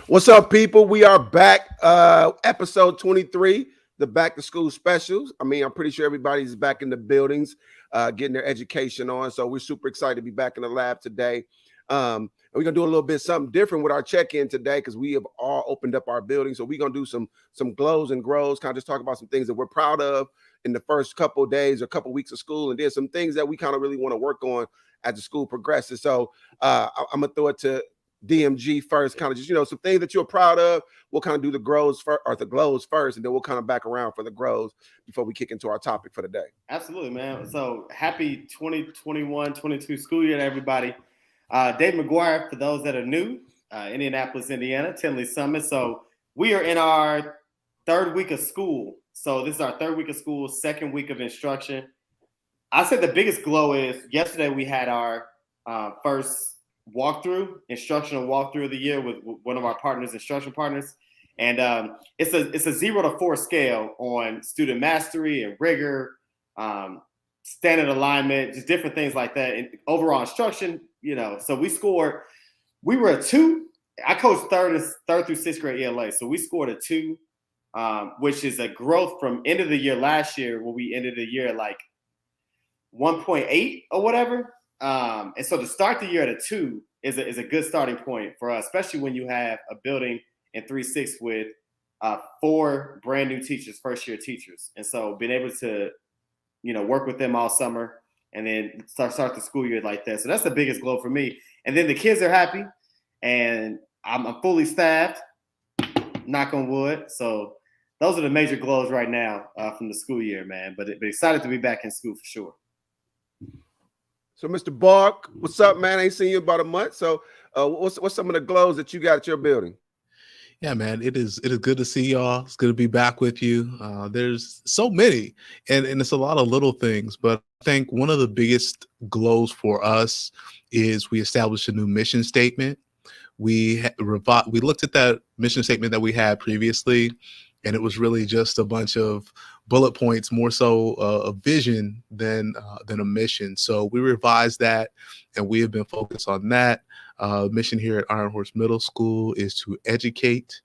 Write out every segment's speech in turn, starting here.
What's up, people? We are back. Episode 23, the back to school specials. I'm pretty sure everybody's back in the buildings, getting their education on. So we're super excited to be back in the lab today. And we're gonna do a little bit something different with our check-in today because we have all opened up our building. So we're gonna do some glows and grows, kind of just talk about some things that we're proud of in the first couple of days or couple of weeks of school, and then some things that we kind of really want to work on as the school progresses. So I'm gonna throw it to DMG first, kind of just some things that you're proud of. We'll kind of do the grows first, or the glows first, and then we'll kind of back around for the grows before we kick into our topic for the day. Absolutely, man. So happy 2021-22 school year to everybody. Dave McGuire, for those that are new, Indianapolis, Indiana, Tinley Summit. So we are in our third week of school. So this is our third week of school, second week of instruction. I said the biggest glow is yesterday we had our first instructional walkthrough of the year with one of our partners, instruction partners. And it's a 0 to 4 scale on student mastery and rigor, standard alignment, just different things like that. And overall instruction, so we were a 2. I coached third through sixth grade ELA. So we scored a 2, which is a growth from end of the year last year, where we ended the year at like 1.8 or whatever. And so to start the year at a 2 is a good starting point for us, especially when you have a building in 3-6 with 4 brand new teachers, first year teachers. And so being able to, work with them all summer and then start the school year like that. So that's the biggest glow for me. And then the kids are happy and I'm fully staffed, knock on wood. So those are the major glows right now from the school year, man. But excited to be back in school for sure. So, Mr. Bark, what's up, man? I ain't seen you about a month. So, what's some of the glows that you got at your building? Yeah, man, it is good to see y'all. It's good to be back with you. There's so many, and it's a lot of little things, but I think one of the biggest glows for us is we established a new mission statement. We looked at that mission statement that we had previously, and it was really just a bunch of bullet points, more so a vision than a mission. So we revised that, and we have been focused on that. Mission here at Iron Horse Middle School is to educate,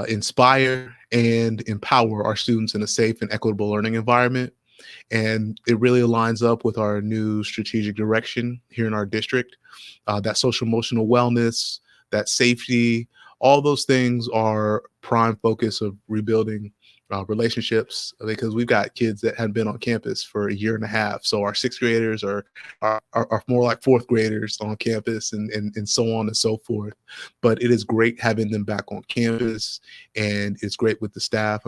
inspire, and empower our students in a safe and equitable learning environment. And it really aligns up with our new strategic direction here in our district. That social emotional wellness, that safety, all those things are prime focus of rebuilding relationships, because we've got kids that have been on campus for a year and a half. So our sixth graders are more like fourth graders on campus and so on and so forth. But it is great having them back on campus, and it's great with the staff.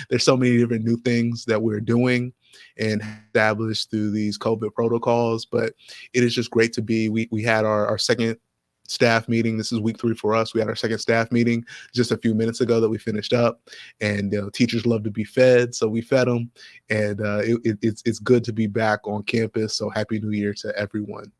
There's so many different new things that we're doing and established through these COVID protocols, but it is just great to be. We had our second staff meeting. This is week 3 for us. We had our second staff meeting just a few minutes ago that we finished up, and teachers love to be fed, so we fed them, and it's good to be back on campus. So happy New Year to everyone.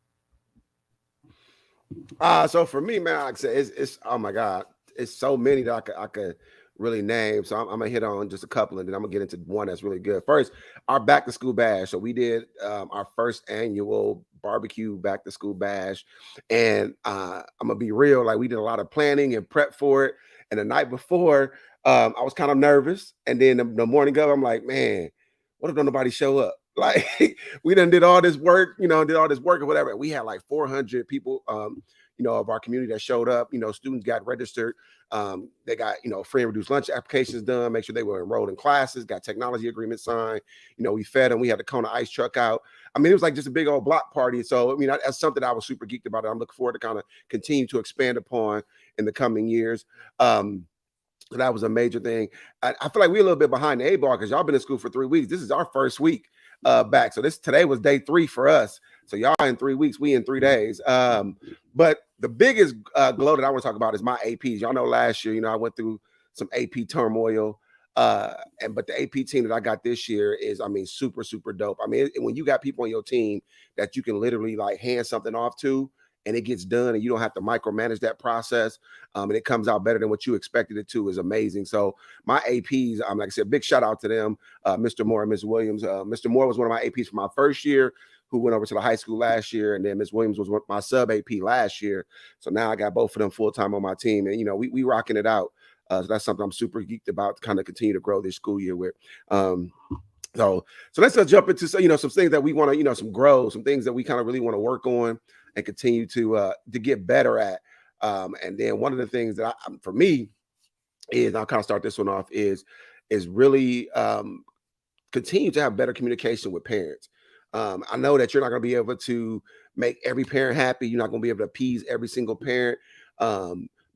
So for me, man, like I said, it's oh my God, it's so many that I could really name. So I'm gonna hit on just a couple, and then I'm gonna get into one that's really good. First, our back to school bash. So we did our first annual barbecue back to school bash, and I'm gonna be real, like we did a lot of planning and prep for it. And the night before, I was kind of nervous, and then the morning of, I'm like, man, what if nobody show up? Like we done did all this work, or whatever. We had like 400 people, of our community that showed up. Students got registered. They got, free and reduced lunch applications done, make sure they were enrolled in classes, got technology agreements signed. We fed them. We had the Kona ice truck out. It was like just a big old block party. So, that's something I was super geeked about. I'm looking forward to kind of continue to expand upon in the coming years. That was a major thing. I feel like we're a little bit behind the 8 ball because y'all been in school for 3 weeks. This is our first week back. So today was day 3 for us. So y'all in 3 weeks, we in 3 days. But the biggest glow that I want to talk about is my APs. Y'all know last year, I went through some AP turmoil. But the AP team that I got this year is, super, super dope. When you got people on your team that you can literally like hand something off to, and it gets done, and you don't have to micromanage that process, and it comes out better than what you expected it to, is amazing. So my APs, like I said, big shout out to them, Mr. Moore and Ms. Williams. Mr. Moore was one of my APs for my first year. who went over to the high school last year, and then Miss Williams was my sub AP last year. So now I got both of them full time on my team, and we rocking it out. So that's something I'm super geeked about to kind of continue to grow this school year with. So let's jump into some things that we want to some grow, some things that we kind of really want to work on and continue to get better at. And then one of the things that for me is, I'll kind of start this one off, is really continue to have better communication with parents. I know that you're not going to be able to make every parent happy. You're not going to be able to appease every single parent.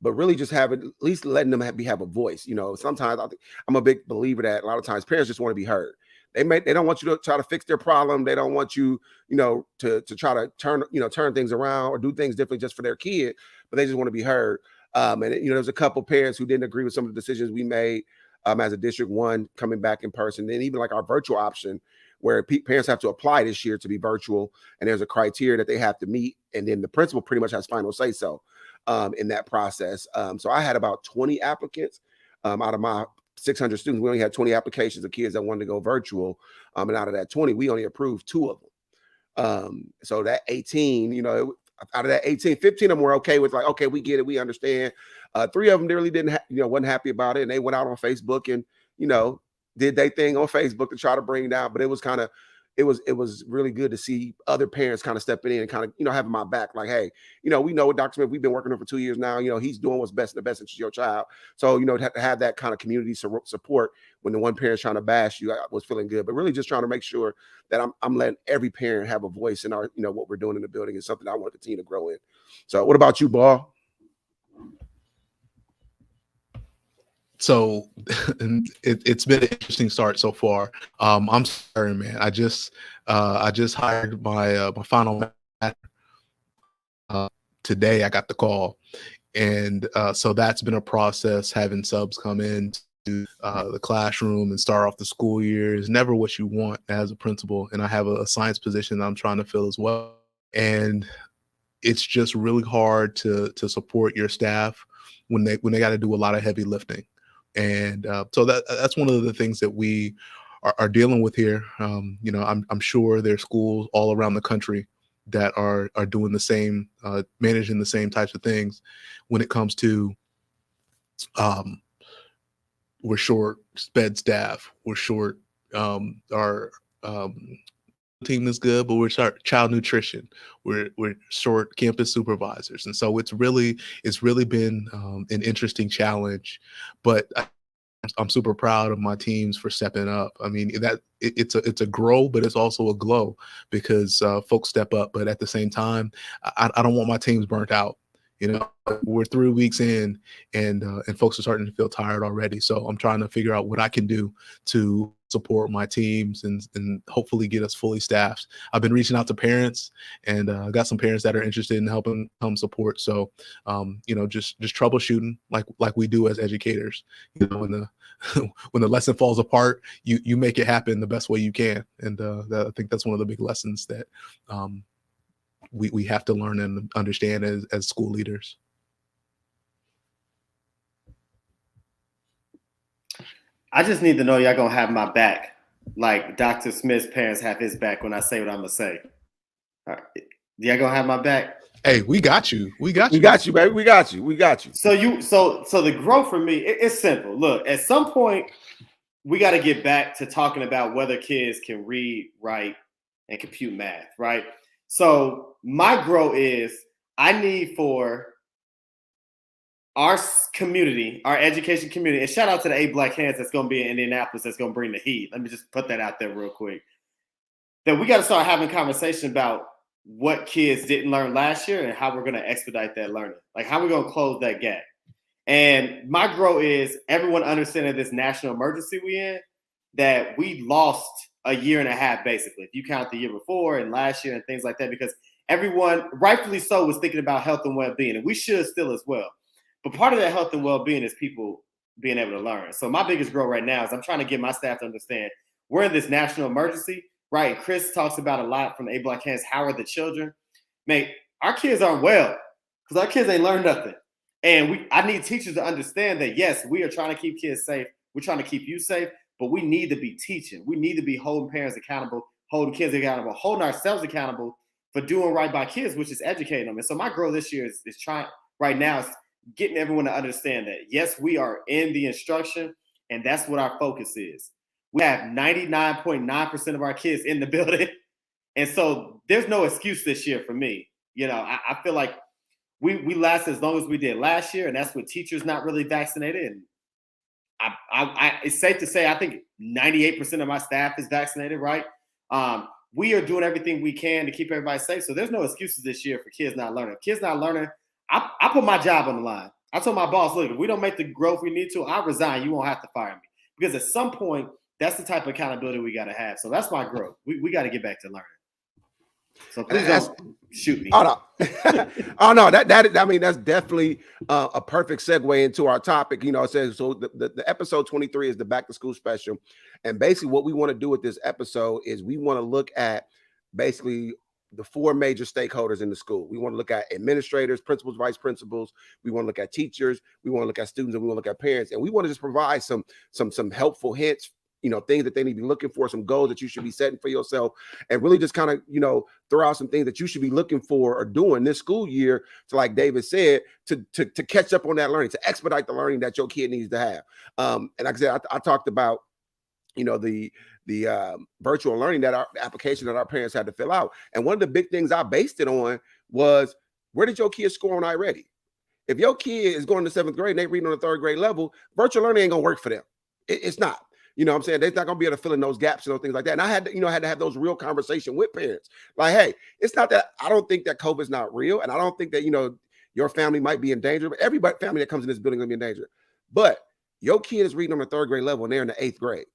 But really just at least letting them have a voice. Sometimes I'm a big believer that a lot of times parents just want to be heard. They don't want you to try to fix their problem. They don't want you, to try to turn things around or do things differently just for their kid, but they just want to be heard. And there's a couple parents who didn't agree with some of the decisions we made as a District 1 coming back in person. Then even like our virtual option, where parents have to apply this year to be virtual, and there's a criteria that they have to meet, and then the principal pretty much has final say so in that process. So I had about 20 applicants out of my 600 students. We only had 20 applications of kids that wanted to go virtual, and out of that 20, we only approved 2 of them. So that 18, out of that 18, 15 of them were okay with, like, okay, we get it, we understand. 3 of them really didn't, wasn't happy about it, and they went out on Facebook and did their thing on Facebook to try to bring it down. But it was kind of, it was really good to see other parents kind of stepping in and kind of having my back, like, hey, we know with Dr. Smith, we've been working on for 2 years now. He's doing what's best in the best interest of your child. So to have that kind of community support when the one parent's trying to bash you, I was feeling good. But really just trying to make sure that I'm letting every parent have a voice in our what we're doing in the building is something I want to continue to grow in. So what about you, Ball? So it's been an interesting start so far. I'm sorry, man. I just hired my final today. I got the call, and so that's been a process. Having subs come in to the classroom and start off the school year is never what you want as a principal. And I have a science position that I'm trying to fill as well, and it's just really hard to support your staff when they got to do a lot of heavy lifting. And so that's one of the things that we are dealing with here. I'm sure there's schools all around the country that are doing the same, managing the same types of things when it comes to we're short sped staff, we're short our team is good, but we're short child nutrition, we're short campus supervisors. And so it's really been an interesting challenge, but I'm super proud of my teams for stepping up. I mean, it's a grow, but it's also a glow, because folks step up. But at the same time, I don't want my teams burnt out. We're 3 weeks in, and folks are starting to feel tired already. So I'm trying to figure out what I can do to support my teams and hopefully get us fully staffed. I've been reaching out to parents, and I got some parents that are interested in helping come support. So, just troubleshooting like we do as educators. When the when the lesson falls apart, you make it happen the best way you can. And I think that's one of the big lessons that we have to learn and understand as school leaders. I just need to know y'all gonna have my back, like Dr. Smith's parents have his back when I say what I'm gonna say. All right. Y'all gonna have my back? Hey, we got you. We got you, baby. We got you. So the growth for me, it's simple. Look, at some point, we got to get back to talking about whether kids can read, write, and compute math, right? So my growth is, I need for our community, our education community, and shout out to the 8 Black Hands that's going to be in Indianapolis that's going to bring the heat. Let me just put that out there real quick. That we got to start having conversation about what kids didn't learn last year and how we're going to expedite that learning. Like, how we're going to close that gap. And my growth is everyone understanding this national emergency we in, that we lost a year and a half, basically, if you count the year before and last year and things like that, because everyone, rightfully so, was thinking about health and well-being, and we should still as well. But part of that health and well-being is people being able to learn. So my biggest growth right now is I'm trying to get my staff to understand we're in this national emergency, right? Chris talks about a lot from the 8 Black Hands. How are the children? Mate, our kids aren't well because our kids ain't learned nothing. And I need teachers to understand that, yes, we are trying to keep kids safe. We're trying to keep you safe, but we need to be teaching. We need to be holding parents accountable, holding kids accountable, holding ourselves accountable for doing right by kids, which is educating them. And so my goal this year is trying right now is getting everyone to understand that, yes, we are in the instruction, and that's what our focus is. We have 99.9% of our kids in the building. And so there's no excuse this year for me. You know, I feel like we last as long as we did last year, and that's with teachers not really vaccinated. And it's safe to say I think 98% of my staff is vaccinated, right? We are doing everything we can to keep everybody safe. So there's no excuses this year for kids not learning. Kids not learning, I put my job on the line. I told my boss, look, if we don't make the growth we need to, I'll resign. You won't have to fire me. Because at some point, that's the type of accountability we got to have. So that's my growth. We got to get back to learning. So please don't shoot me. Oh no, oh no, that I mean that's definitely a perfect segue into our topic. You know, it says so. The episode 23 is the back to school special, and basically what we want to do with this episode is we want to look at basically the four major stakeholders in the school. We want to look at administrators, principals, vice principals. We want to look at teachers. We want to look at students, and we want to look at parents. And we want to just provide some helpful hints, you know, things that they need to be looking for, some goals that you should be setting for yourself, and really just kind of, you know, throw out some things that you should be looking for or doing this school year to, like David said, to catch up on that learning, to expedite the learning that your kid needs to have. And like I said, I talked about, you know, the virtual learning that our application that our parents had to fill out. And one of the big things I based it on was, where did your kid score on iReady? If your kid is going to 7th grade and they reading on the 3rd grade level, virtual learning ain't gonna work for them. It's not. You know what I'm saying? They're not going to be able to fill in those gaps and those things like that. And I had to have those real conversation with parents. Like, hey, it's not that I don't think that COVID is not real. And I don't think that, you know, your family might be in danger, but every family that comes in this building is going to be in danger. But your kid is reading on the 3rd grade level and they're in the 8th grade.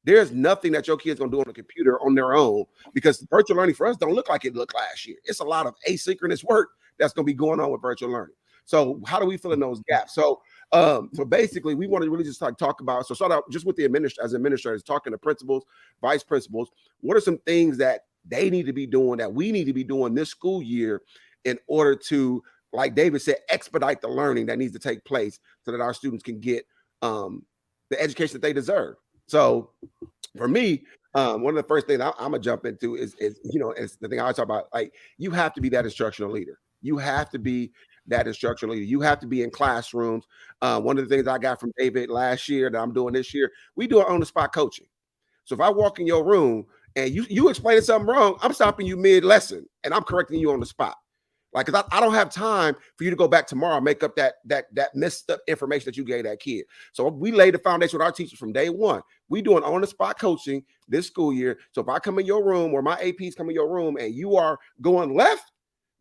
There's nothing that your kid's going to do on the computer on their own, because virtual learning for us don't look like it looked last year. It's a lot of asynchronous work that's going to be going on with virtual learning. So how do we fill in those gaps? So basically, we want to really just talk about, so start out just with the administrators, talking to principals, vice principals. What are some things that they need to be doing, that we need to be doing this school year in order to, like David said, expedite the learning that needs to take place so that our students can get the education that they deserve? So for me, one of the first things I'm gonna jump into is, you know, it's the thing I always talk about, like, you have to be that instructional leader. You have to be that instructional leader. You have to be in classrooms. One of the things I got from David last year that I'm doing this year, we do on-the-spot coaching. So if I walk in your room and you explaining something wrong, I'm stopping you mid-lesson and I'm correcting you on the spot. Like, because I don't have time for you to go back tomorrow and make up that messed up information that you gave that kid. So we laid the foundation with our teachers from day one. We doing on-the-spot coaching this school year. So if I come in your room or my APs come in your room and you are going left,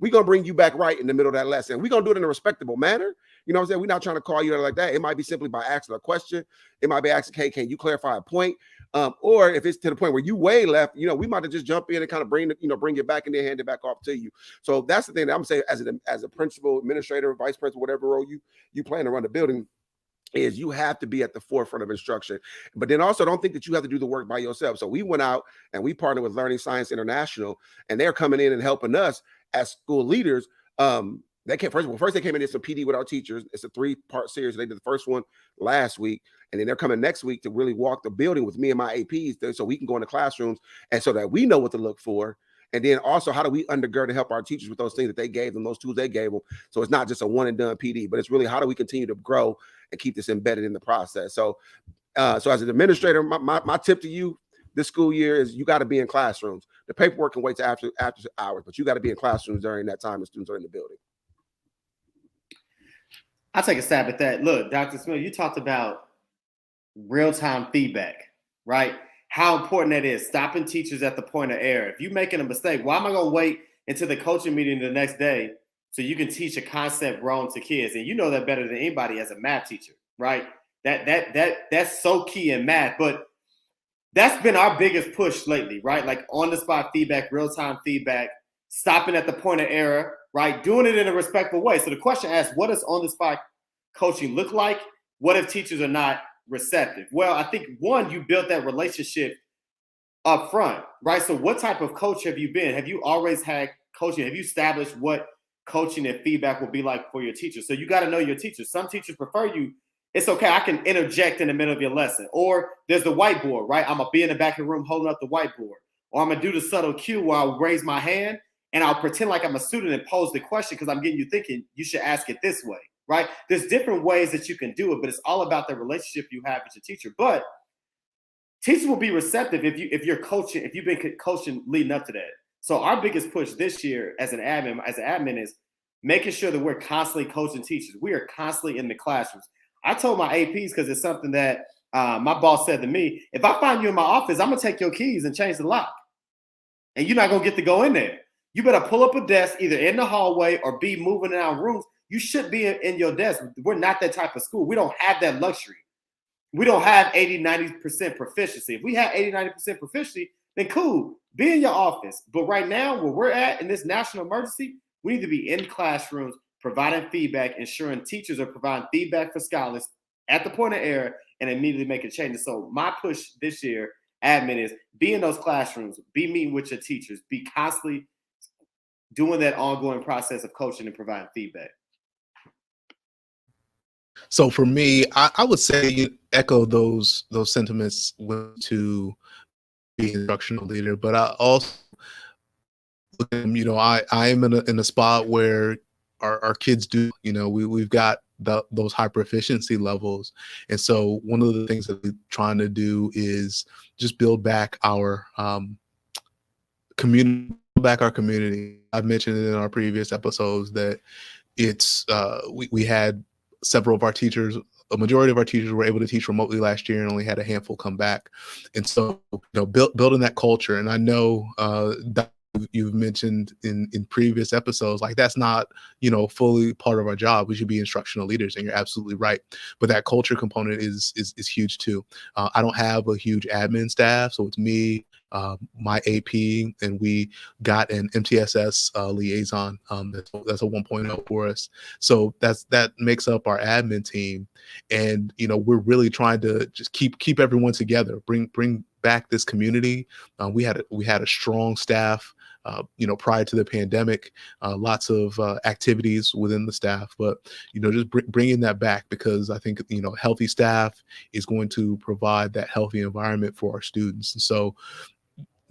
we're going to bring you back right in the middle of that lesson. We're going to do it in a respectable manner. You know what I'm saying? We're not trying to call you out like that. It might be simply by asking a question. It might be asking, hey, can you clarify a point? Or if it's to the point where you way left, you know, we might have just jump in and kind of bring it back and then hand it back off to you. So that's the thing that I'm saying, as a principal, administrator, vice principal, whatever role you plan to run the building, is you have to be at the forefront of instruction. But then also don't think that you have to do the work by yourself. So we went out and we partnered with Learning Science International, and they're coming in and helping us as school leaders. They came first they came in and did some PD with our teachers. It's a 3-part series. They did the first one last week, and then they're coming next week to really walk the building with me and my APs, so we can go into classrooms and so that we know what to look for. And then also, how do we undergird and help our teachers with those things that they gave them, those tools they gave them? So it's not just a one and done PD, but it's really, how do we continue to grow and keep this embedded in the process? So as an administrator, my tip to you this school year is, you got to be in classrooms. The paperwork can wait to after hours, but you got to be in classrooms during that time the students are in the building. I'll take a stab at that. Look, Dr. Smith, you talked about real-time feedback, right? How important that is, stopping teachers at the point of error. If you're making a mistake, why am I going to wait until the coaching meeting the next day so you can teach a concept wrong to kids? And you know that better than anybody as a math teacher, right? That's so key in math. But that's been our biggest push lately, right? Like on-the-spot feedback, real-time feedback, stopping at the point of error, right? Doing it in a respectful way. So the question asks, what does on-the-spot coaching look like? What if teachers are not receptive? Well, I think, one, you built that relationship up front, right? So what type of coach have you been? Have you always had coaching? Have you established what coaching and feedback will be like for your teachers? So you got to know your teachers. Some teachers prefer you. It's okay, I can interject in the middle of your lesson. Or there's the whiteboard, right? I'm going to be in the back of the room holding up the whiteboard. or I'm going to do the subtle cue where I'll raise my hand and I'll pretend like I'm a student and pose the question because I'm getting you thinking you should ask it this way, right? There's different ways that you can do it, but it's all about the relationship you have with your teacher. But teachers will be receptive if you're coaching, if you've been coaching leading up to that. So our biggest push this year as an admin is making sure that we're constantly coaching teachers. We are constantly in the classrooms. I told my APs, because it's something that my boss said to me, if I find you in my office, I'm going to take your keys and change the lock. And you're not going to get to go in there. You better pull up a desk either in the hallway or be moving in our rooms. You should be in your desk. We're not that type of school. We don't have that luxury. We don't have 80, 90% proficiency. If we have 80, 90% proficiency, then cool, be in your office. But right now, where we're at in this national emergency, we need to be in classrooms, providing feedback, ensuring teachers are providing feedback for scholars at the point of error and immediately making changes. So my push this year, admin, is be in those classrooms, be meeting with your teachers, be constantly doing that ongoing process of coaching and providing feedback. So for me, I would say you echo those sentiments to be an instructional leader, but I also, I am in a spot where our kids do, we've got those high proficiency levels. And so one of the things that we're trying to do is just build back our community. I've mentioned it in our previous episodes that it's we had several of our teachers, a majority of our teachers were able to teach remotely last year and only had a handful come back. And so, building that culture. And I know that you've mentioned in previous episodes, like that's not, fully part of our job. We should be instructional leaders, and you're absolutely right. But that culture component is huge too. I don't have a huge admin staff, so it's me, my AP, and we got an MTSS liaison. That's a 1.0 for us. So that makes up our admin team, and we're really trying to just keep everyone together, bring back this community. We had a strong staff. Prior to the pandemic, lots of activities within the staff, but just bringing that back, because I think healthy staff is going to provide that healthy environment for our students. And so,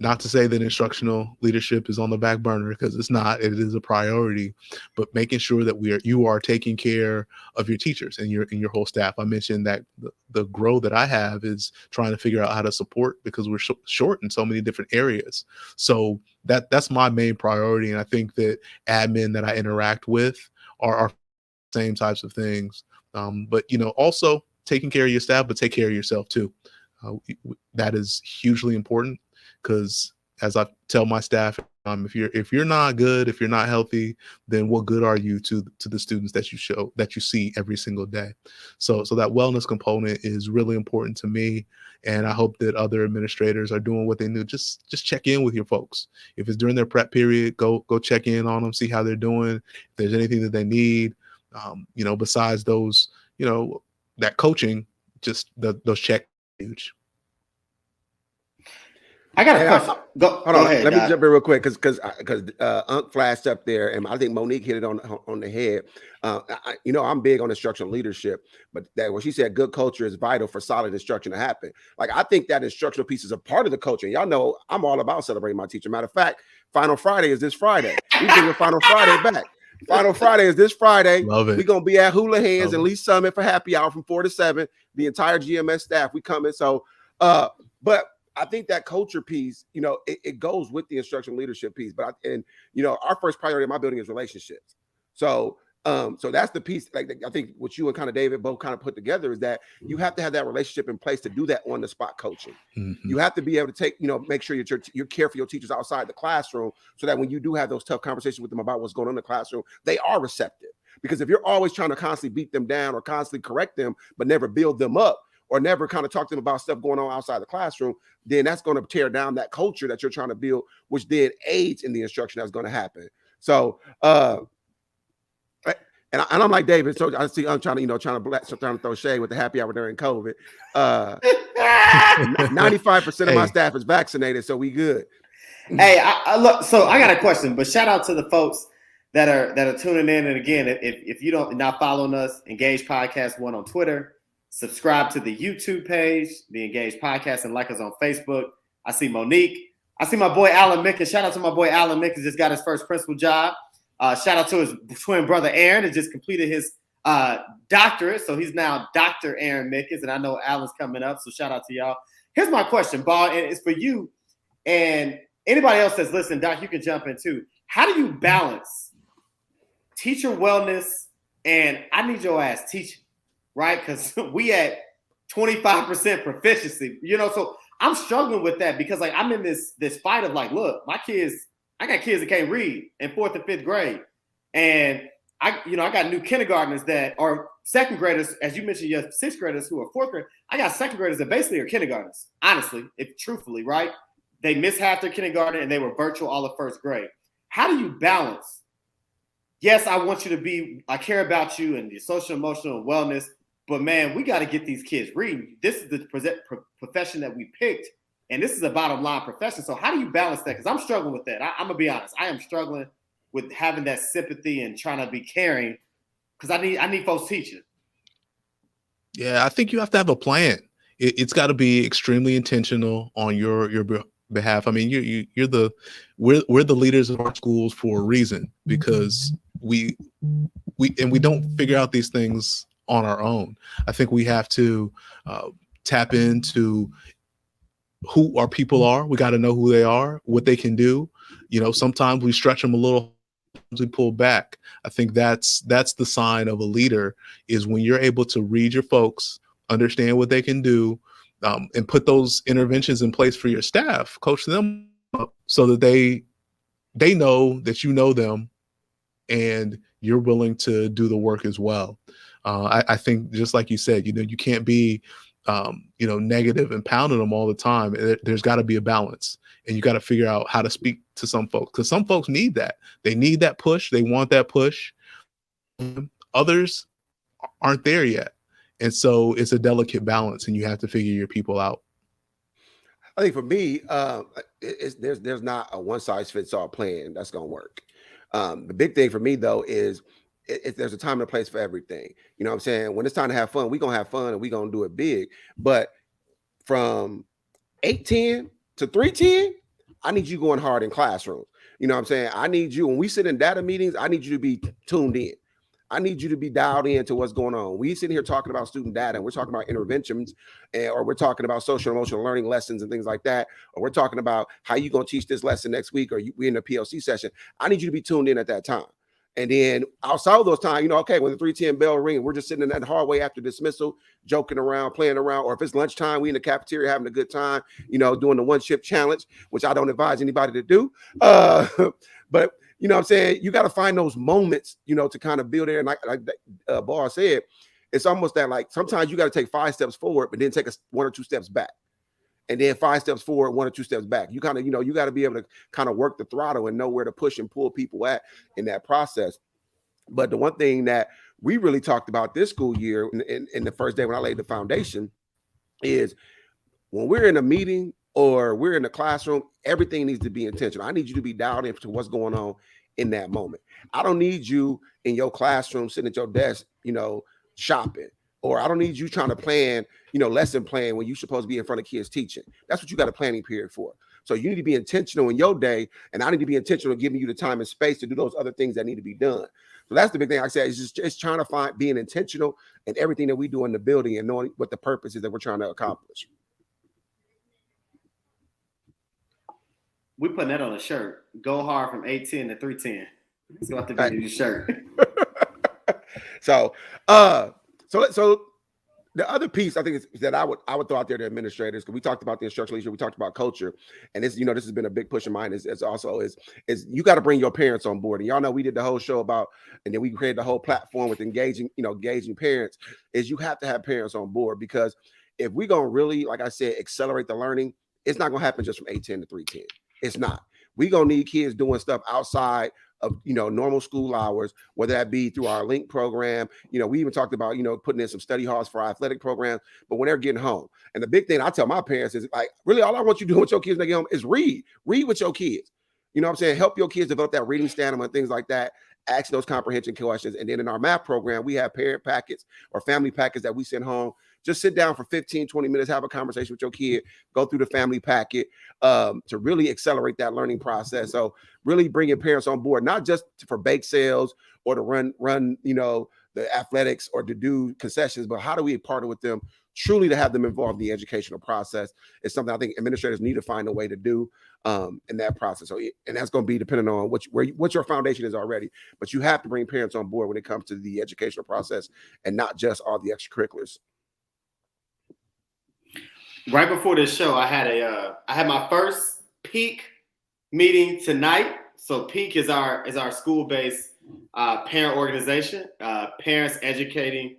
not to say that instructional leadership is on the back burner, because it's not. It is a priority, but making sure that you are taking care of your teachers and your whole staff. I mentioned that the grow that I have is trying to figure out how to support, because we're short in so many different areas. So that's my main priority, and I think that admin that I interact with are same types of things. But also taking care of your staff, but take care of yourself too. That is hugely important. Because as I tell my staff, if you're not good, if you're not healthy, then what good are you to the students that you see every single day? So that wellness component is really important to me, and I hope that other administrators are doing what they do. Just check in with your folks. If it's during their prep period, go check in on them, see how they're doing. If there's anything that they need, besides those, that coaching, just those check huge. I got a question. Go ahead. Let me jump in real quick because Unc flashed up there, and I think Monique hit it on the head. I'm big on instructional leadership, but that when she said good culture is vital for solid instruction to happen. Like, I think that instructional piece is a part of the culture. And y'all know I'm all about celebrating my teacher. Matter of fact, Final Friday is this Friday. We bring the Final Friday back. Final Friday is this Friday. Love it. We're gonna be at Hula Hands and Lee Summit for happy hour from 4 to 7. The entire GMS staff, we coming. So, but I think that culture piece, it goes with the instructional leadership piece. But our first priority in my building is relationships. So that's the piece. Like, I think what you and kind of David both kind of put together is that you have to have that relationship in place to do that on the spot coaching. Mm-hmm. You have to be able to make sure you care for your teachers outside the classroom, so that when you do have those tough conversations with them about what's going on in the classroom, they are receptive. Because if you're always trying to constantly beat them down or constantly correct them, but never build them up, or never kind of talk to them about stuff going on outside the classroom, then that's going to tear down that culture that you're trying to build, which then aids in the instruction that's going to happen. So, and I'm like David. So I see I'm trying to throw shade with the happy hour during COVID. 95% of my staff is vaccinated, so we good. Hey, I look. So I got a question, but shout out to the folks that are tuning in. And again, if you don't not following us, Engage Podcast 1 on Twitter. Subscribe to the YouTube page, the Engage Podcast, and like us on Facebook. I see Monique, I see my boy Alan Mickens. Shout out to my boy Alan Mickens. Just got his first principal job. Shout out to his twin brother Aaron, that just completed his doctorate. So he's now Dr. Aaron Mickens, and I know Alan's coming up. So shout out to y'all. Here's my question, Ball, and it's for you and anybody else that's listening. Doc, you can jump in too. How do you balance teacher wellness and I need your ass teaching, right? Because we at 25% proficiency, so I'm struggling with that because like I'm in this fight of like, look, I got kids that can't read in 4th and 5th grade. And I got new kindergartners that are second graders, as you mentioned, your 6th graders who are 4th grade. I got second graders that basically are kindergartners, honestly, if truthfully, right? They missed half their kindergarten and they were virtual all of 1st grade. How do you balance? Yes, I care about you and your social, emotional wellness, but man, we got to get these kids reading. This is the profession that we picked, and this is a bottom line profession. So how do you balance that? Because I'm struggling with that. I'm gonna be honest. I am struggling with having that sympathy and trying to be caring because I need folks teaching. Yeah, I think you have to have a plan. It's got to be extremely intentional on your behalf. I mean, we're the leaders of our schools for a reason because we don't figure out these things on our own. I think we have to tap into who our people are. We got to know who they are, what they can do. Sometimes we stretch them a little, we pull back. I think that's the sign of a leader is when you're able to read your folks, understand what they can do, and put those interventions in place for your staff, coach them up so that they know that you know them and you're willing to do the work as well. I think just like you said, you can't be, negative and pounding them all the time. There's got to be a balance, and you got to figure out how to speak to some folks because some folks need that. They need that push. They want that push. Others aren't there yet. And so it's a balance, and you have to figure your people out. I think for me, there's not a one size fits all plan that's going to work. The big thing for me though is there's a time and a place for everything. You know what I'm saying? When it's time to have fun, we're going to have fun and we're going to do it big. But from 8:10 to 3:10, I need you going hard in classrooms. You know what I'm saying? I need you, when we sit in data meetings, I need you to be tuned in. I need you to be dialed into what's going on. We sitting here talking about student data, and we're talking about interventions, or we're talking about social and emotional learning lessons and things like that, or we're talking about how you going to teach this lesson next week, or we in a PLC session. I need you to be tuned in at that time. And then outside of those times, okay, when the 3:10 bell ring, we're just sitting in that hallway after dismissal, joking around, playing around, or if it's lunchtime, we in the cafeteria having a good time, doing the one shift challenge, which I don't advise anybody to do. But you know what I'm saying? You got to find those moments, to kind of build there. And like Bar said, it's almost that like sometimes you got to take 5 steps forward, but then take 1 or 2 steps back. And then 5 steps forward, 1 or 2 steps back. You kind of, you got to be able to kind of work the throttle and know where to push and pull people at in that process. But the one thing that we really talked about this school year in the first day when I laid the foundation is when we're in a meeting or we're in the classroom, everything needs to be intentional. I need you to be dialed into what's going on in that moment. I don't need you in your classroom sitting at your desk, shopping. Or I don't need you trying to plan, lesson plan when you're supposed to be in front of kids teaching. That's what you got a planning period for. So you need to be intentional in your day, and I need to be intentional in giving you the time and space to do those other things that need to be done. So that's the big thing I say is just trying to being intentional in everything that we do in the building and knowing what the purpose is that we're trying to accomplish. We putting that on a shirt. Go hard from 8:10 to 3:10. It's going to have to be your shirt. So the other piece I think is that I would throw out there to administrators, because we talked about the instructional leadership, we talked about culture, and this this has been a big push of mine. Is you got to bring your parents on board. And y'all know we did the whole show about, and then we created the whole platform with engaging parents. Is you have to have parents on board, because if we're gonna really, like I said, accelerate the learning, it's not gonna happen just from 8:10 to 3:10. It's not. We gonna need kids doing stuff outside of normal school hours, whether that be through our link program. We even talked about putting in some study halls for our athletic programs, but when they're getting home. And the big thing I tell my parents is, like, really all I want you to do with your kids when they get home is read with your kids. You know what I'm saying? Help your kids develop that reading stamina and things like that. Ask those comprehension questions. And then in our math program, we have parent packets or family packets that we send home just sit down for 15, 20 minutes, have a conversation with your kid, go through the family packet to really accelerate that learning process. So really bringing parents on board, not just for bake sales or to run, the athletics or to do concessions, but how do we partner with them truly to have them involved in the educational process is something I think administrators need to find a way to do in that process. So, and that's going to be depending on what your foundation is already, but you have to bring parents on board when it comes to the educational process and not just all the extracurriculars. Right before this show, I had my first Peak meeting tonight. So Peak is our school-based parent organization, parents educating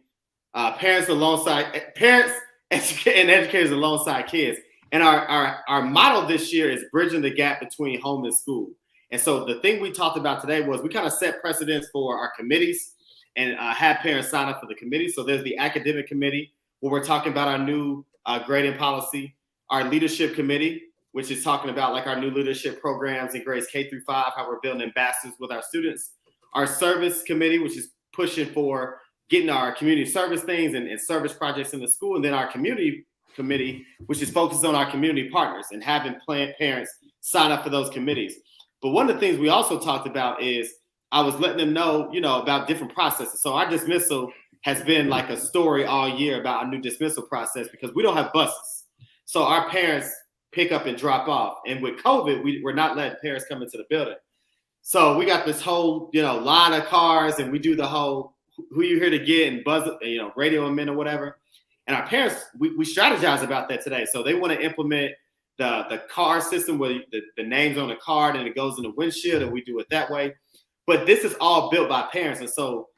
parents alongside parents and educators alongside kids. And our motto this year is bridging the gap between home and school. And so the thing we talked about today was we kind of set precedents for our committees and have parents sign up for the committee. So there's the academic committee where we're talking about our new grading policy, our leadership committee, which is talking about like our new leadership programs in grades K-5, how we're building ambassadors with our students. Our service committee, which is pushing for getting our community service things and service projects in the school. And then our community committee, which is focused on our community partners and having parents sign up for those committees. But one of the things we also talked about is I was letting them know, about different processes. So our dismissal has been like a story all year about our new dismissal process because we don't have buses. So our parents pick up and drop off. And with COVID, we're not letting parents come into the building. So we got this whole, line of cars and we do the whole who you here to get and buzz, radio them in or whatever. And our parents, we strategize about that today. So they want to implement the car system where the name's on the card and it goes in the windshield and we do it that way. But this is all built by parents. And so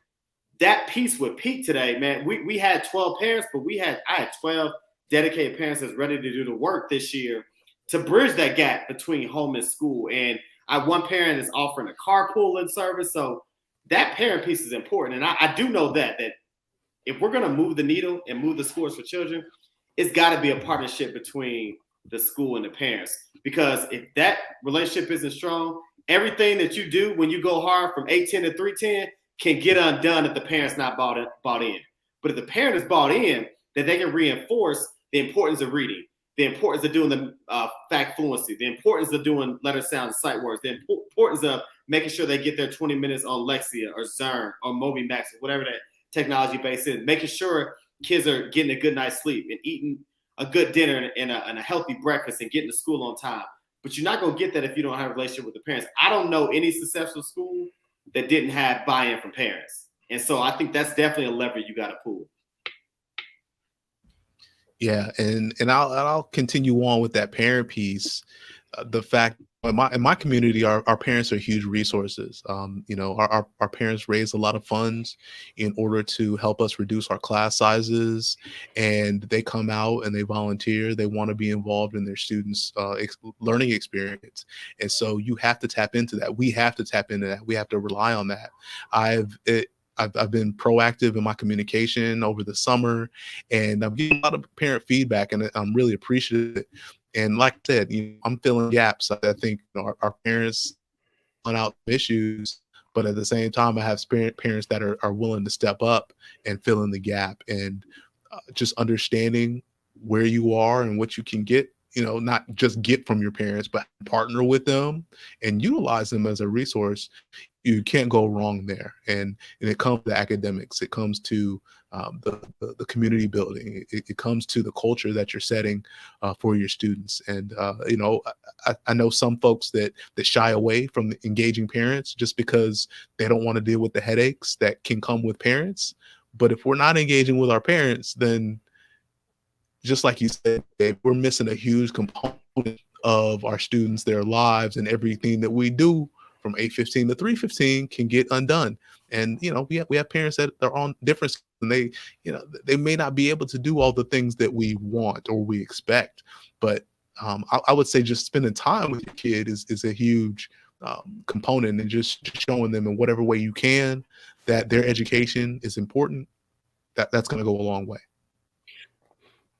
that piece with Peak today, man, we had 12 parents, but I had 12 dedicated parents that's ready to do the work this year to bridge that gap between home and school. And one parent is offering a carpooling service. So that parent piece is important. And I do know that if we're going to move the needle and move the scores for children, it's got to be a partnership between the school and the parents. Because if that relationship isn't strong, everything that you do when you go hard from 810 to 310 can get undone if the parent's not bought in. But if the parent is bought in, then they can reinforce the importance of reading, the importance of doing the fact fluency, the importance of doing letter sound sight words, the importance of making sure they get their 20 minutes on Lexia or Zern or MobiMax or whatever that technology base is, making sure kids are getting a good night's sleep and eating a good dinner and a healthy breakfast and getting to school on time. But you're not going to get that if you don't have a relationship with the parents. I don't know any successful school that didn't have buy-in from parents. And so I think that's definitely a lever you got to pull. Yeah, and I'll continue on with that parent piece. The fact in my community, our parents are huge resources. Our parents raise a lot of funds in order to help us reduce our class sizes, and they come out and they volunteer. They want to be involved in their students' learning experience, and so you have to tap into that. We have to tap into that. We have to rely on that. I've been proactive in my communication over the summer, and I'm getting a lot of parent feedback, and I'm really appreciative. And like I said, I'm filling gaps. I think our parents point out issues, but at the same time, I have parents that are willing to step up and fill in the gap, and just understanding where you are and what you can get. Not just get from your parents, but partner with them and utilize them as a resource. You can't go wrong there. And it comes to academics. It comes to the community building. It comes to the culture that you're setting for your students. And, I know some folks that shy away from engaging parents just because they don't want to deal with the headaches that can come with parents. But if we're not engaging with our parents, then just like you said, Dave, we're missing a huge component of our students, their lives, and everything that we do from 8:15 to 3:15 can get undone. And we have parents that are on different, and they may not be able to do all the things that we want or we expect. But I would say just spending time with your kid is a huge component, and just showing them in whatever way you can that their education is important. That's going to go a long way.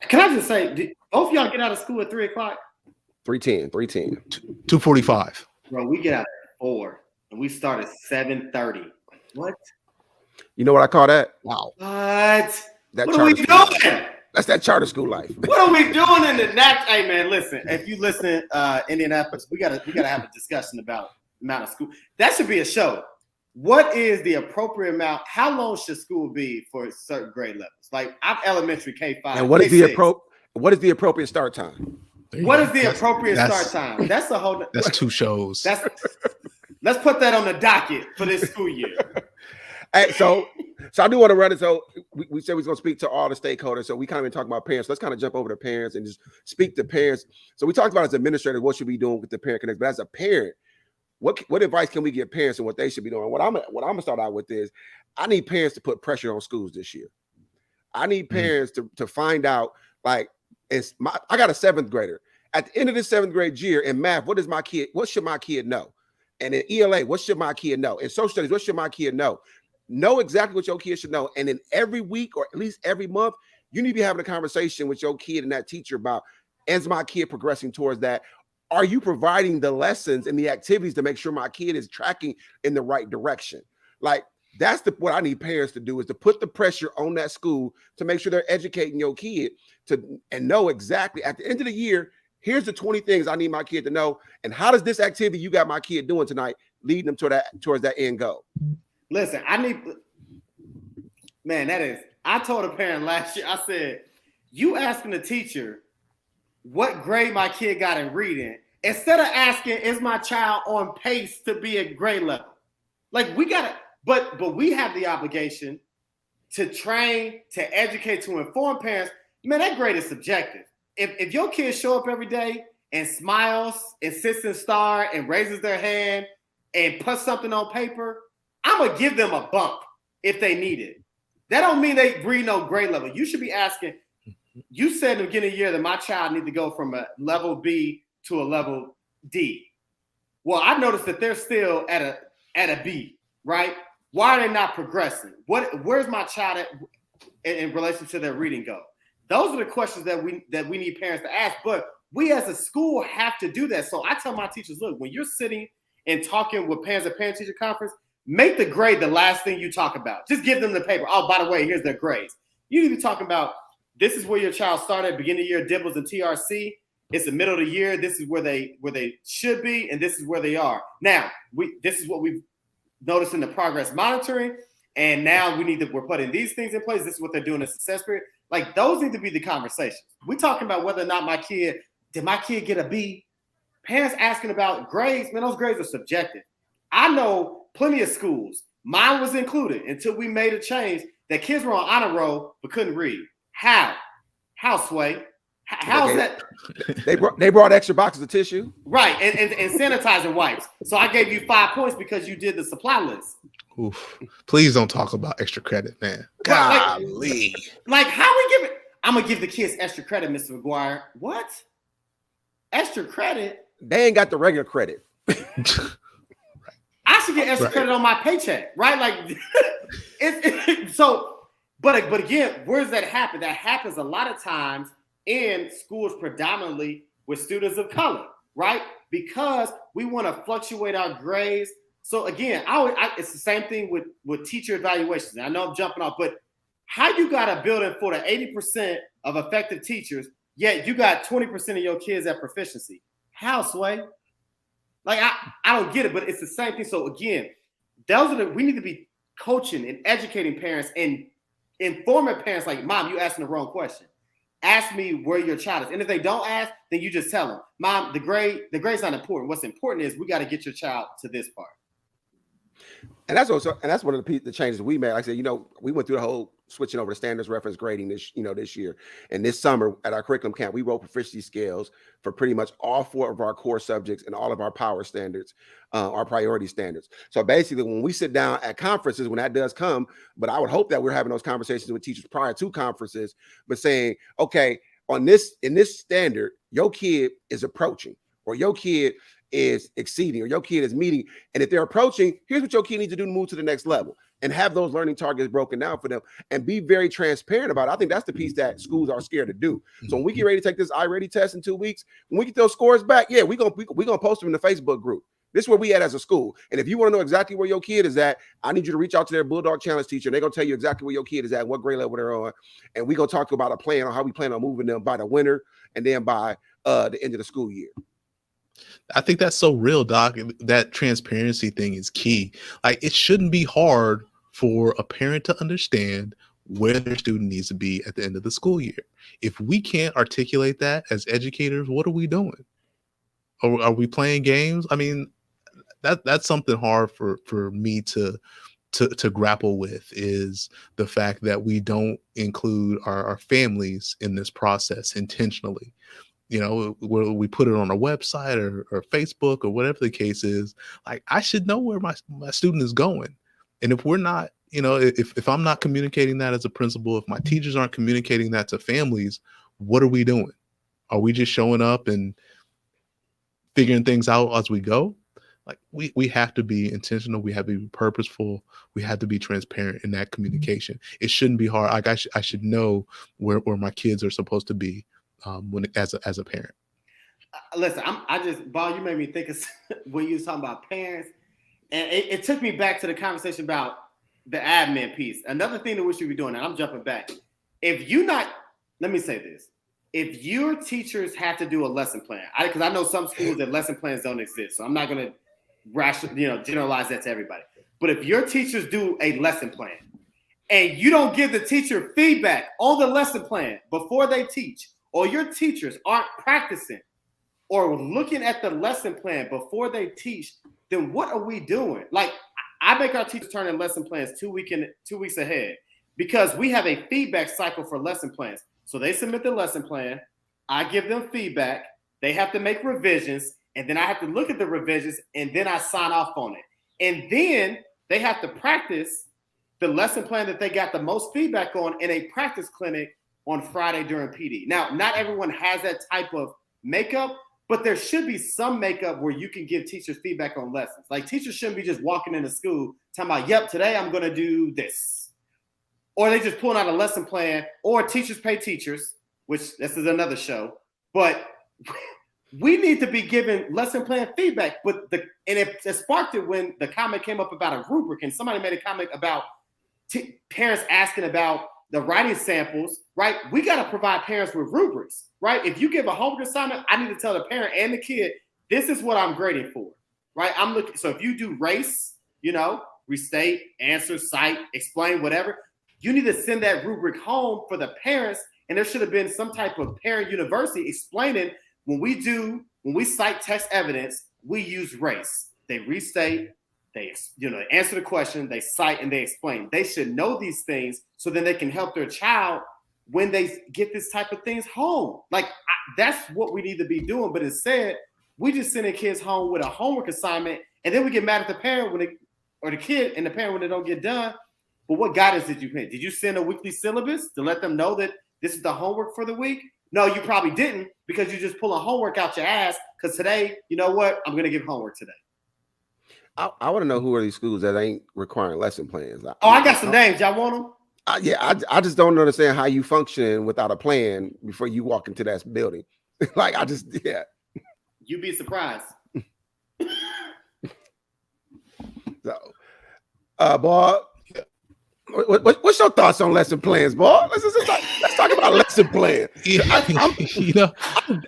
Can I just say, did both of y'all get out of school at 3 o'clock? 3:10. 2:45. Bro, we get out at 4 and we start at 7:30. What? You know what I call that? Wow. What? That What are we charter school. doing? That's that charter school life. What are we doing in the next? Hey man, listen. If you listen, Indianapolis, we gotta have a discussion about the amount of school. That should be a show. What is the appropriate amount? How long should school be for certain grade levels? Like I'm elementary K5. And what is the appropriate start time? What is the appropriate start time? That's a whole. That's 2 shows. Let's put that on the docket for this school year. Hey, so I do want to run it. So we said we was going to speak to all the stakeholders. So we kind of been talking about parents. Let's kind of jump over to parents and just speak to parents. So we talked about as administrators, what should we be doing with the parent connect? But as a parent, what advice can we give parents and what they should be doing? What I'm gonna start out with is I need parents to put pressure on schools this year. I need parents to find out, like, I got a 7th grader. At the end of the 7th grade year in math, what should my kid know? And in ELA, what should my kid know? In social studies, what should my kid know? Know exactly what your kid should know. And in every week or at least every month, you need to be having a conversation with your kid and that teacher about, is my kid progressing towards that? Are you providing the lessons and the activities to make sure my kid is tracking in the right direction? Like, that's what I need parents to do, is to put the pressure on that school to make sure they're educating your kid and know exactly at the end of the year, here's the 20 things I need my kid to know. And how does this activity you got my kid doing tonight lead them towards that end goal? Listen, I told a parent last year, I said, you asking the teacher what grade my kid got in reading, instead of asking, is my child on pace to be at grade level? Like but we have the obligation to train, to educate, to inform parents. Man, that grade is subjective. If your kids show up every day and smiles and sits and star and raises their hand and puts something on paper, I'm going to give them a bump if they need it. That don't mean they read no grade level. You should be asking, you said in the beginning of the year that my child need to go from a level B to a level D. Well, I noticed that they're still at a B, right? Why are they not progressing? Where's my child in relation to their reading go? Those are the questions that we need parents to ask. But we as a school have to do that. So I tell my teachers, look, when you're sitting and talking with parents at parent-teacher conference, make the grade the last thing you talk about. Just give them the paper. Oh, by the way, here's their grades. You need to be talking about, this is where your child started, beginning of the year, dibbles and TRC. It's the middle of the year. This is where they should be, and this is where they are. Now, this is what we've noticed in the progress monitoring, and now we're putting these things in place. This is what they're doing in success period. Like, those need to be the conversations. We're talking about whether or not did my kid get a B? Parents asking about grades, man, those grades are subjective. I know plenty of schools, mine was included until we made a change, that kids were on honor roll but couldn't read. How, Sway? How's that? They brought extra boxes of tissue. Right, and sanitizing wipes. So I gave you 5 points because you did the supply list. Oof. Please don't talk about extra credit, man. Golly. Like how we give it? I'm going to give the kids extra credit, Mr. McGuire. What? Extra credit? They ain't got the regular credit. I should get extra credit on my paycheck, right? Like, but again, where does that happen? That happens a lot of times in schools predominantly with students of color, right? Because we want to fluctuate our grades. So again, it's the same thing with teacher evaluations. And I know I'm jumping off, but how you got a building for the 80% of effective teachers, yet you got 20% of your kids at proficiency? How, Sway? Like, I don't get it, but it's the same thing. So again, we need to be coaching and educating parents and informing parents like, Mom, you asking the wrong question. Ask me where your child is. And if they don't ask, then you just tell them, Mom, the grade's not important. What's important is we got to get your child to this part. And that's one of the changes we made. Like I said, we went through the whole switching over to standards reference grading this year. And this summer at our curriculum camp, we wrote proficiency scales for pretty much all 4 of our core subjects and all of our power standards, our priority standards. So basically, when we sit down at conferences, when that does come, but I would hope that we're having those conversations with teachers prior to conferences, but saying, okay, in this standard, your kid is approaching, or your kid is exceeding, or your kid is meeting. And if they're approaching, here's what your kid needs to do to move to the next level, and have those learning targets broken down for them and be very transparent about it. I think that's the piece that schools are scared to do. So when we get ready to take this iReady test in 2 weeks, when we get those scores back, yeah, we're gonna post them in the Facebook group, This is where we at as a school. And if you want to know exactly where your kid is at, I need you to reach out to their Bulldog Challenge teacher. And they're going to tell you exactly where your kid is at, what grade level they're on. And we're going to talk about a plan on how we plan on moving them by the winter and then by the end of the school year. I think that's so real, Doc. That transparency thing is key. Like, it shouldn't be hard for a parent to understand where their student needs to be at the end of the school year. If we can't articulate that as educators, what are we doing? Are we playing games? I mean, that's something hard for me to grapple with, is the fact that we don't include our families in this process intentionally. You know, where we put it on our website or Facebook or whatever the case is. Like, I should know where my student is going. And if we're not, you know, if I'm not communicating that as a principal, if my teachers aren't communicating that to families, what are we doing? Are we just showing up and figuring things out as we go? Like, we have to be intentional. We have to be purposeful. We have to be transparent in that communication. It shouldn't be hard. Like, I should know where my kids are supposed to be as a parent. Listen, Ball, you made me think of when you was talking about parents, and it took me back to the conversation about the admin piece. Another thing that we should be doing, and I'm jumping back. Let me say this. If your teachers have to do a lesson plan, because I know some schools that lesson plans don't exist, so I'm not going to generalize that to everybody. But if your teachers do a lesson plan and you don't give the teacher feedback on the lesson plan before they teach, or your teachers aren't practicing or looking at the lesson plan before they teach, then what are we doing? Like, I make our teachers turn in lesson plans 2 weeks ahead, because we have a feedback cycle for lesson plans. So they submit the lesson plan, I give them feedback, they have to make revisions, and then I have to look at the revisions, and then I sign off on it. And then they have to practice the lesson plan that they got the most feedback on in a practice clinic on Friday during PD. Now, not everyone has that type of makeup, but there should be some makeup where you can give teachers feedback on lessons. Like, teachers shouldn't be just walking into school talking about, yep, today I'm going to do this. Or they just pulling out a lesson plan, or teachers pay teachers, which this is another show. But we need to be giving lesson plan feedback. And it sparked it when the comment came up about a rubric, and somebody made a comment about parents asking about the writing samples, right? We got to provide parents with rubrics, right? If you give a homework assignment, I need to tell the parent and the kid, this is what I'm grading for, right? So if you do race, restate, answer, cite, explain, whatever, you need to send that rubric home for the parents. And there should have been some type of parent university explaining, when we cite text evidence, we use race. They restate, they answer the question, they cite, and they explain. They should know these things so then they can help their child when they get this type of things home. Like, that's what we need to be doing. But instead, we just sending kids home with a homework assignment, and then we get mad at the parent or the kid and the parent when they don't get done. But what guidance did you pay? Did you send a weekly syllabus to let them know that this is the homework for the week? No, you probably didn't, because you just pull a homework out your ass because today, you know what? I'm going to give homework today. I want to know who are these schools that ain't requiring lesson plans. I got some names. Y'all want them? I just don't understand how you function without a plan before you walk into that building. You'd be surprised. So, boy, what's your thoughts on lesson plans, boy? Let's talk about lesson plan.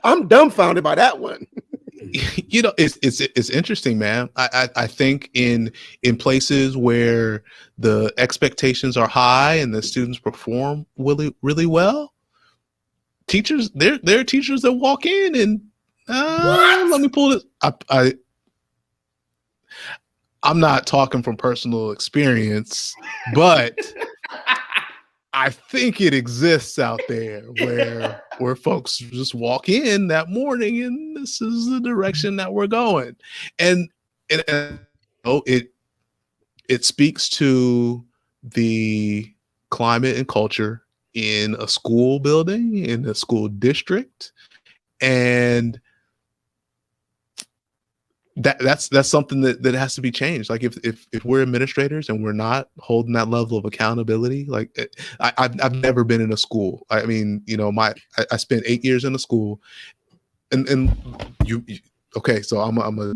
I'm dumbfounded by that one. It's interesting, man. I think in places where the expectations are high and the students perform really, really well, teachers, there are teachers that walk in and let me pull this. I'm not talking from personal experience, but I think it exists out there where folks just walk in that morning and this is the direction that we're going. And it speaks to the climate and culture in a school building, in a school district. And that's something that has to be changed. Like, if we're administrators and we're not holding that level of accountability, like, I've never been in a school. I mean, I spent 8 years in a school, and you okay. So I'm a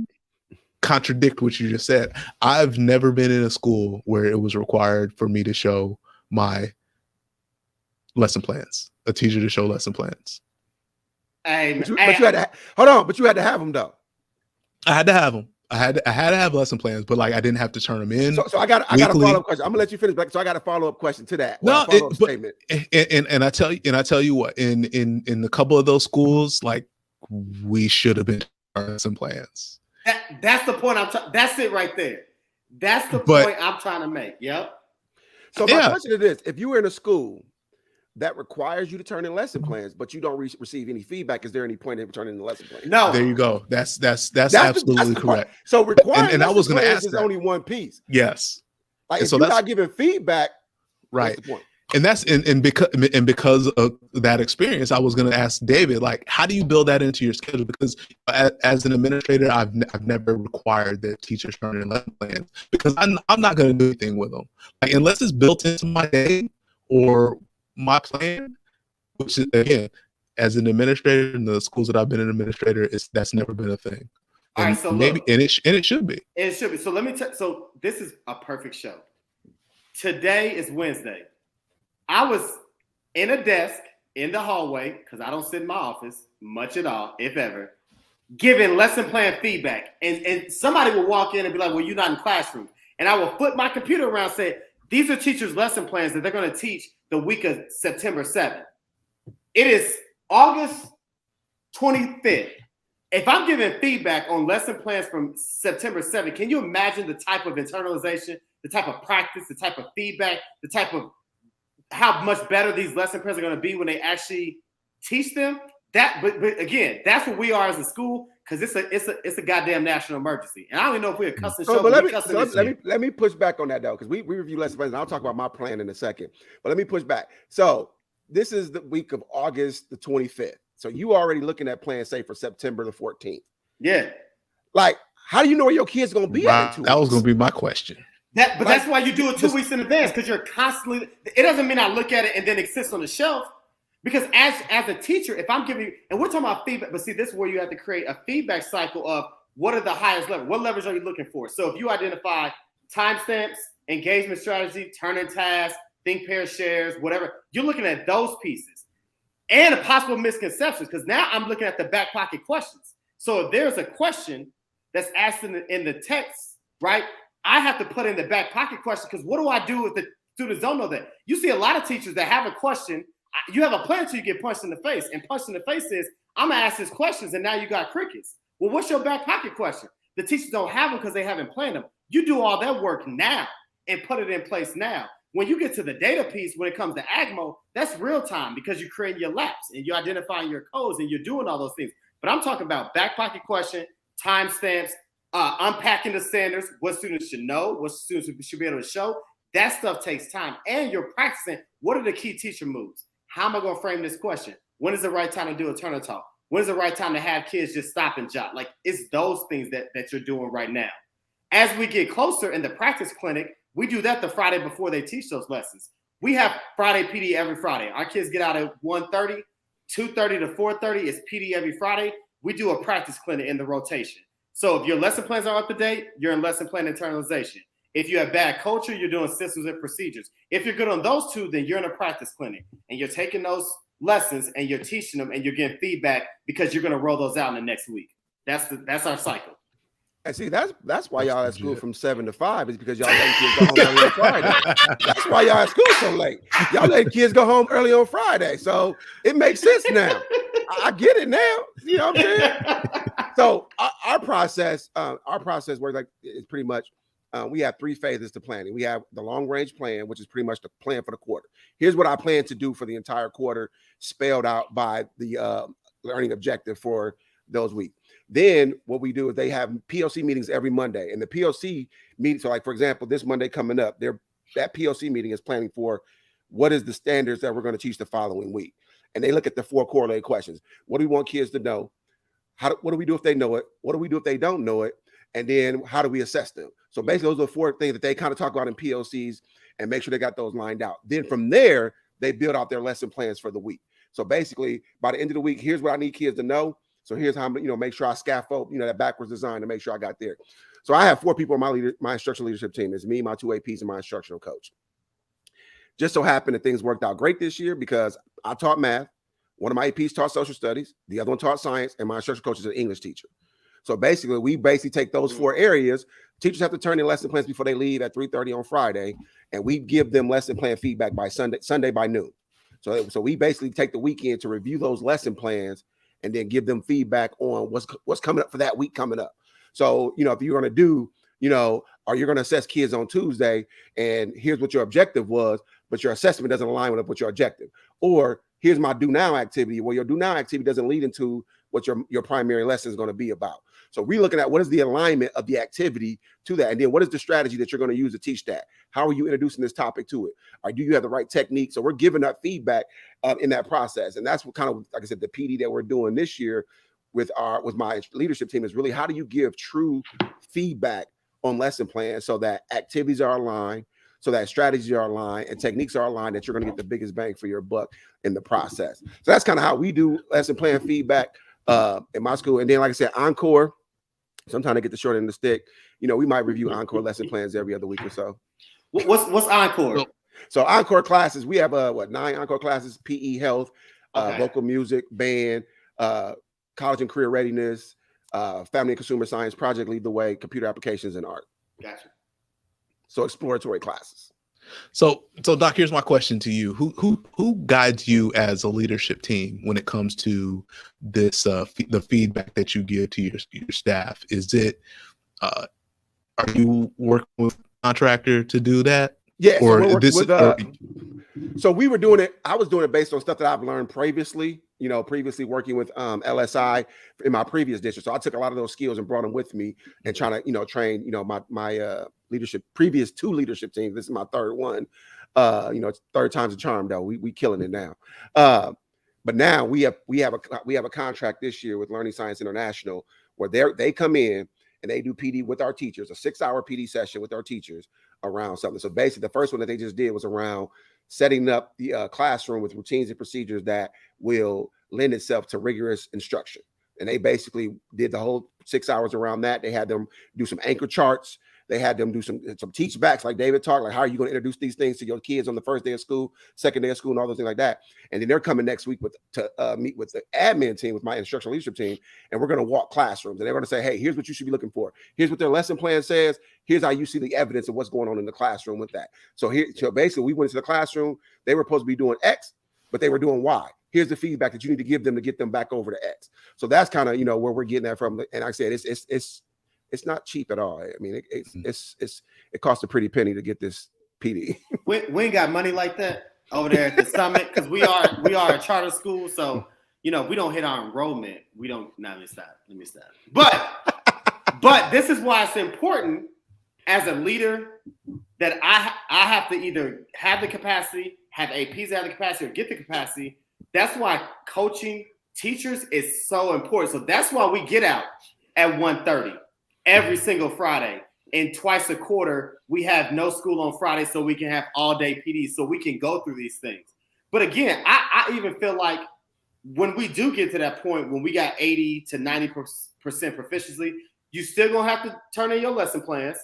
contradict what you just said. I've never been in a school where it was required for me to show my lesson plans, a teacher to show lesson plans. But you had to hold on, but you had to have them though. I had to have them. I had to have lesson plans, but like I didn't have to turn them in. So I got a follow up question. I'm gonna let you finish. So I got a follow up question to that. No, statement. And I tell you what, in a couple of those schools, like we should have been lesson plans. That's the point. That's it right there. That's the point I'm trying to make. Yep. So my question is this: if you were in a school that requires you to turn in lesson plans, but you don't receive any feedback, is there any point in turning in the lesson plan? No. There you go. That's absolutely correct. So requiring and I was going to ask is only one piece. Yes. Like if you're not giving feedback, right? What's the point? And that's because of that experience, I was going to ask David, like, how do you build that into your schedule? Because as an administrator, I've never required that teachers turn in lesson plans because I'm not going to do anything with them, like unless it's built into my day or my plan, which is, again, as an administrator in the schools that I've been an administrator, that's never been a thing. All right, so maybe look, and it should be. It should be. So let me so this is a perfect show. Today is Wednesday. I was in a desk in the hallway, because I don't sit in my office much at all, if ever, giving lesson plan feedback. And somebody will walk in and be like, well, you're not in classroom. And I will flip my computer around and say, these are teachers' lesson plans that they're going to teach the week of September 7th. It is August 25th. If I'm giving feedback on lesson plans from September 7th, can you imagine the type of internalization, the type of practice, the type of feedback, the type of how much better these lesson plans are going to be when they actually teach them? But again, that's what we are as a school, because it's a goddamn national emergency. And I don't even know if we're a cussing show. Let me push back on that though, because we review lesson plans, and I'll talk about my plan in a second. But let me push back. So this is the week of August the 25th. So you already looking at plans, say, for September the 14th. Yeah. Like, how do you know where your kids going to be at in 2 weeks? That was going to be my question. That's why you do it 2 weeks in advance, because you're constantly. It doesn't mean I look at it and then it sits on the shelf. Because as a teacher, if I'm giving you, and we're talking about feedback, but see, this is where you have to create a feedback cycle of what are the highest levels? What levels are you looking for? So if you identify timestamps, engagement strategy, turn-in tasks, think, pair, shares, whatever, you're looking at those pieces. And possible misconceptions, because now I'm looking at the back pocket questions. So if there's a question that's asked in the text, right, I have to put in the back pocket question, because what do I do if the students don't know that? You see a lot of teachers that have a question. You have a plan until you get punched in the face. And punched in the face is, I'm going to ask these questions, and now you got crickets. Well, what's your back pocket question? The teachers don't have them because they haven't planned them. You do all that work now and put it in place now. When you get to the data piece, when it comes to AGMO, that's real time, because you're creating your laps and you're identifying your codes and you're doing all those things. But I'm talking about back pocket question, timestamps, unpacking the standards, what students should know, what students should be able to show. That stuff takes time. And you're practicing, what are the key teacher moves? How am I going to frame this question? When is the right time to do a turn and talk? When is the right time to have kids just stop and jot? Like, it's those things that you're doing right now. As we get closer in the practice clinic, we do that the Friday before they teach those lessons. We have Friday PD every Friday. Our kids get out at 1:30, 2:30 to 4:30 is PD every Friday. We do a practice clinic in the rotation. So if your lesson plans are up to date, you're in lesson plan internalization. If you have bad culture, you're doing systems and procedures. If you're good on those two, then you're in a practice clinic and you're taking those lessons and you're teaching them and you're getting feedback, because you're going to roll those out in the next week. That's our cycle. And see, that's why y'all at school from 7 to 5, is because y'all letting kids go home early on Friday. That's why y'all at school so late. Y'all letting kids go home early on Friday. So it makes sense now. I get it now. You know what I'm saying? So our process works like, it's pretty much, we have 3 phases to planning. We have the long range plan, which is pretty much the plan for the quarter. Here's what I plan to do for the entire quarter, spelled out by the learning objective for those weeks. Then what we do is they have POC meetings every Monday, and the POC meeting. So, like, for example, this Monday coming up, that POC meeting is planning for what is the standards that we're going to teach the following week. And they look at the 4 correlated questions. What do we want kids to know? What do we do if they know it? What do we do if they don't know it? And then how do we assess them? So basically, those are 4 things that they kind of talk about in POCs and make sure they got those lined out. Then from there, they build out their lesson plans for the week. So basically, by the end of the week, here's what I need kids to know. So here's how I'm, make sure I scaffold, that backwards design to make sure I got there. So I have 4 people on my instructional leadership team. It's me, my 2 APs, and my instructional coach. Just so happened that things worked out great this year because I taught math. One of my APs taught social studies. The other one taught science, and my instructional coach is an English teacher. So basically, we take those 4 areas. Teachers have to turn in lesson plans before they leave at 3:30 on Friday, and we give them lesson plan feedback by Sunday by noon. So we basically take the weekend to review those lesson plans and then give them feedback on what's coming up for that week coming up. So, if you're going to do, or you're going to assess kids on Tuesday, and here's what your objective was, but your assessment doesn't align with your objective. Or here's my do now activity, where your do now activity doesn't lead into what your primary lesson is going to be about. So we're looking at what is the alignment of the activity to that, and then what is the strategy that you're going to use to teach that? How are you introducing this topic to it? Or do you have the right technique? So we're giving that feedback in that process, and that's what kind of, like I said, the PD that we're doing this year with my leadership team is really how do you give true feedback on lesson plans so that activities are aligned, so that strategies are aligned and techniques are aligned, that you're going to get the biggest bang for your buck in the process. So that's kind of how we do lesson plan feedback in my school. And then, like I said, Encore. Sometimes I get the short end of the stick. We might review Encore lesson plans every other week or so. What's Encore? So Encore classes, we have 9 Encore classes: PE, health, vocal music, band, college and career readiness, family and consumer science, project lead the way, computer applications, and art. Gotcha. So exploratory classes. So Doc, here's my question to you: Who guides you as a leadership team when it comes to this the feedback that you give to your staff? Is it are you working with a contractor to do that? Yeah. Or so we were doing it. I was doing it based on stuff that I've learned previously. Previously working with LSI in my previous district. So I took a lot of those skills and brought them with me and trying to, train, my leadership, previous 2 leadership teams. This is my 3rd one. It's 3rd time's a charm though. We killing it now. But now we have a contract this year with Learning Science International where they come in and they do PD with our teachers, a 6-hour PD session with our teachers around something. So basically the first one that they just did was around setting up the classroom with routines and procedures that will lend itself to rigorous instruction. And they basically did the whole 6 hours around that. They had them do some anchor charts. They had them do some teach backs, like David talked, like how are you going to introduce these things to your kids on the first day of school, second day of school, and all those things like that. And then they're coming next week to meet with the admin team, with my instructional leadership team, and we're going to walk classrooms. And they're going to say, hey, here's what you should be looking for. Here's what their lesson plan says. Here's how you see the evidence of what's going on in the classroom with that. So basically, we went into the classroom. They were supposed to be doing X, but they were doing Y. Here's the feedback that you need to give them to get them back over to X. So that's kind of where we're getting that from. And like I said, it's not cheap at all. I mean, it costs a pretty penny to get this PD. We ain't got money like that over there at the summit because we are a charter school. So we don't hit our enrollment. We don't. Let me stop. But this is why it's important as a leader that I have to either have the capacity, have APs that have the capacity, or get the capacity. That's why coaching teachers is so important. So that's why we get out at 1:30 every single Friday. And twice a quarter, we have no school on Friday so we can have all day PD so we can go through these things. But again, I even feel like when we do get to that point, when we got 80 to 90% proficiency, you still going to have to turn in your lesson plans.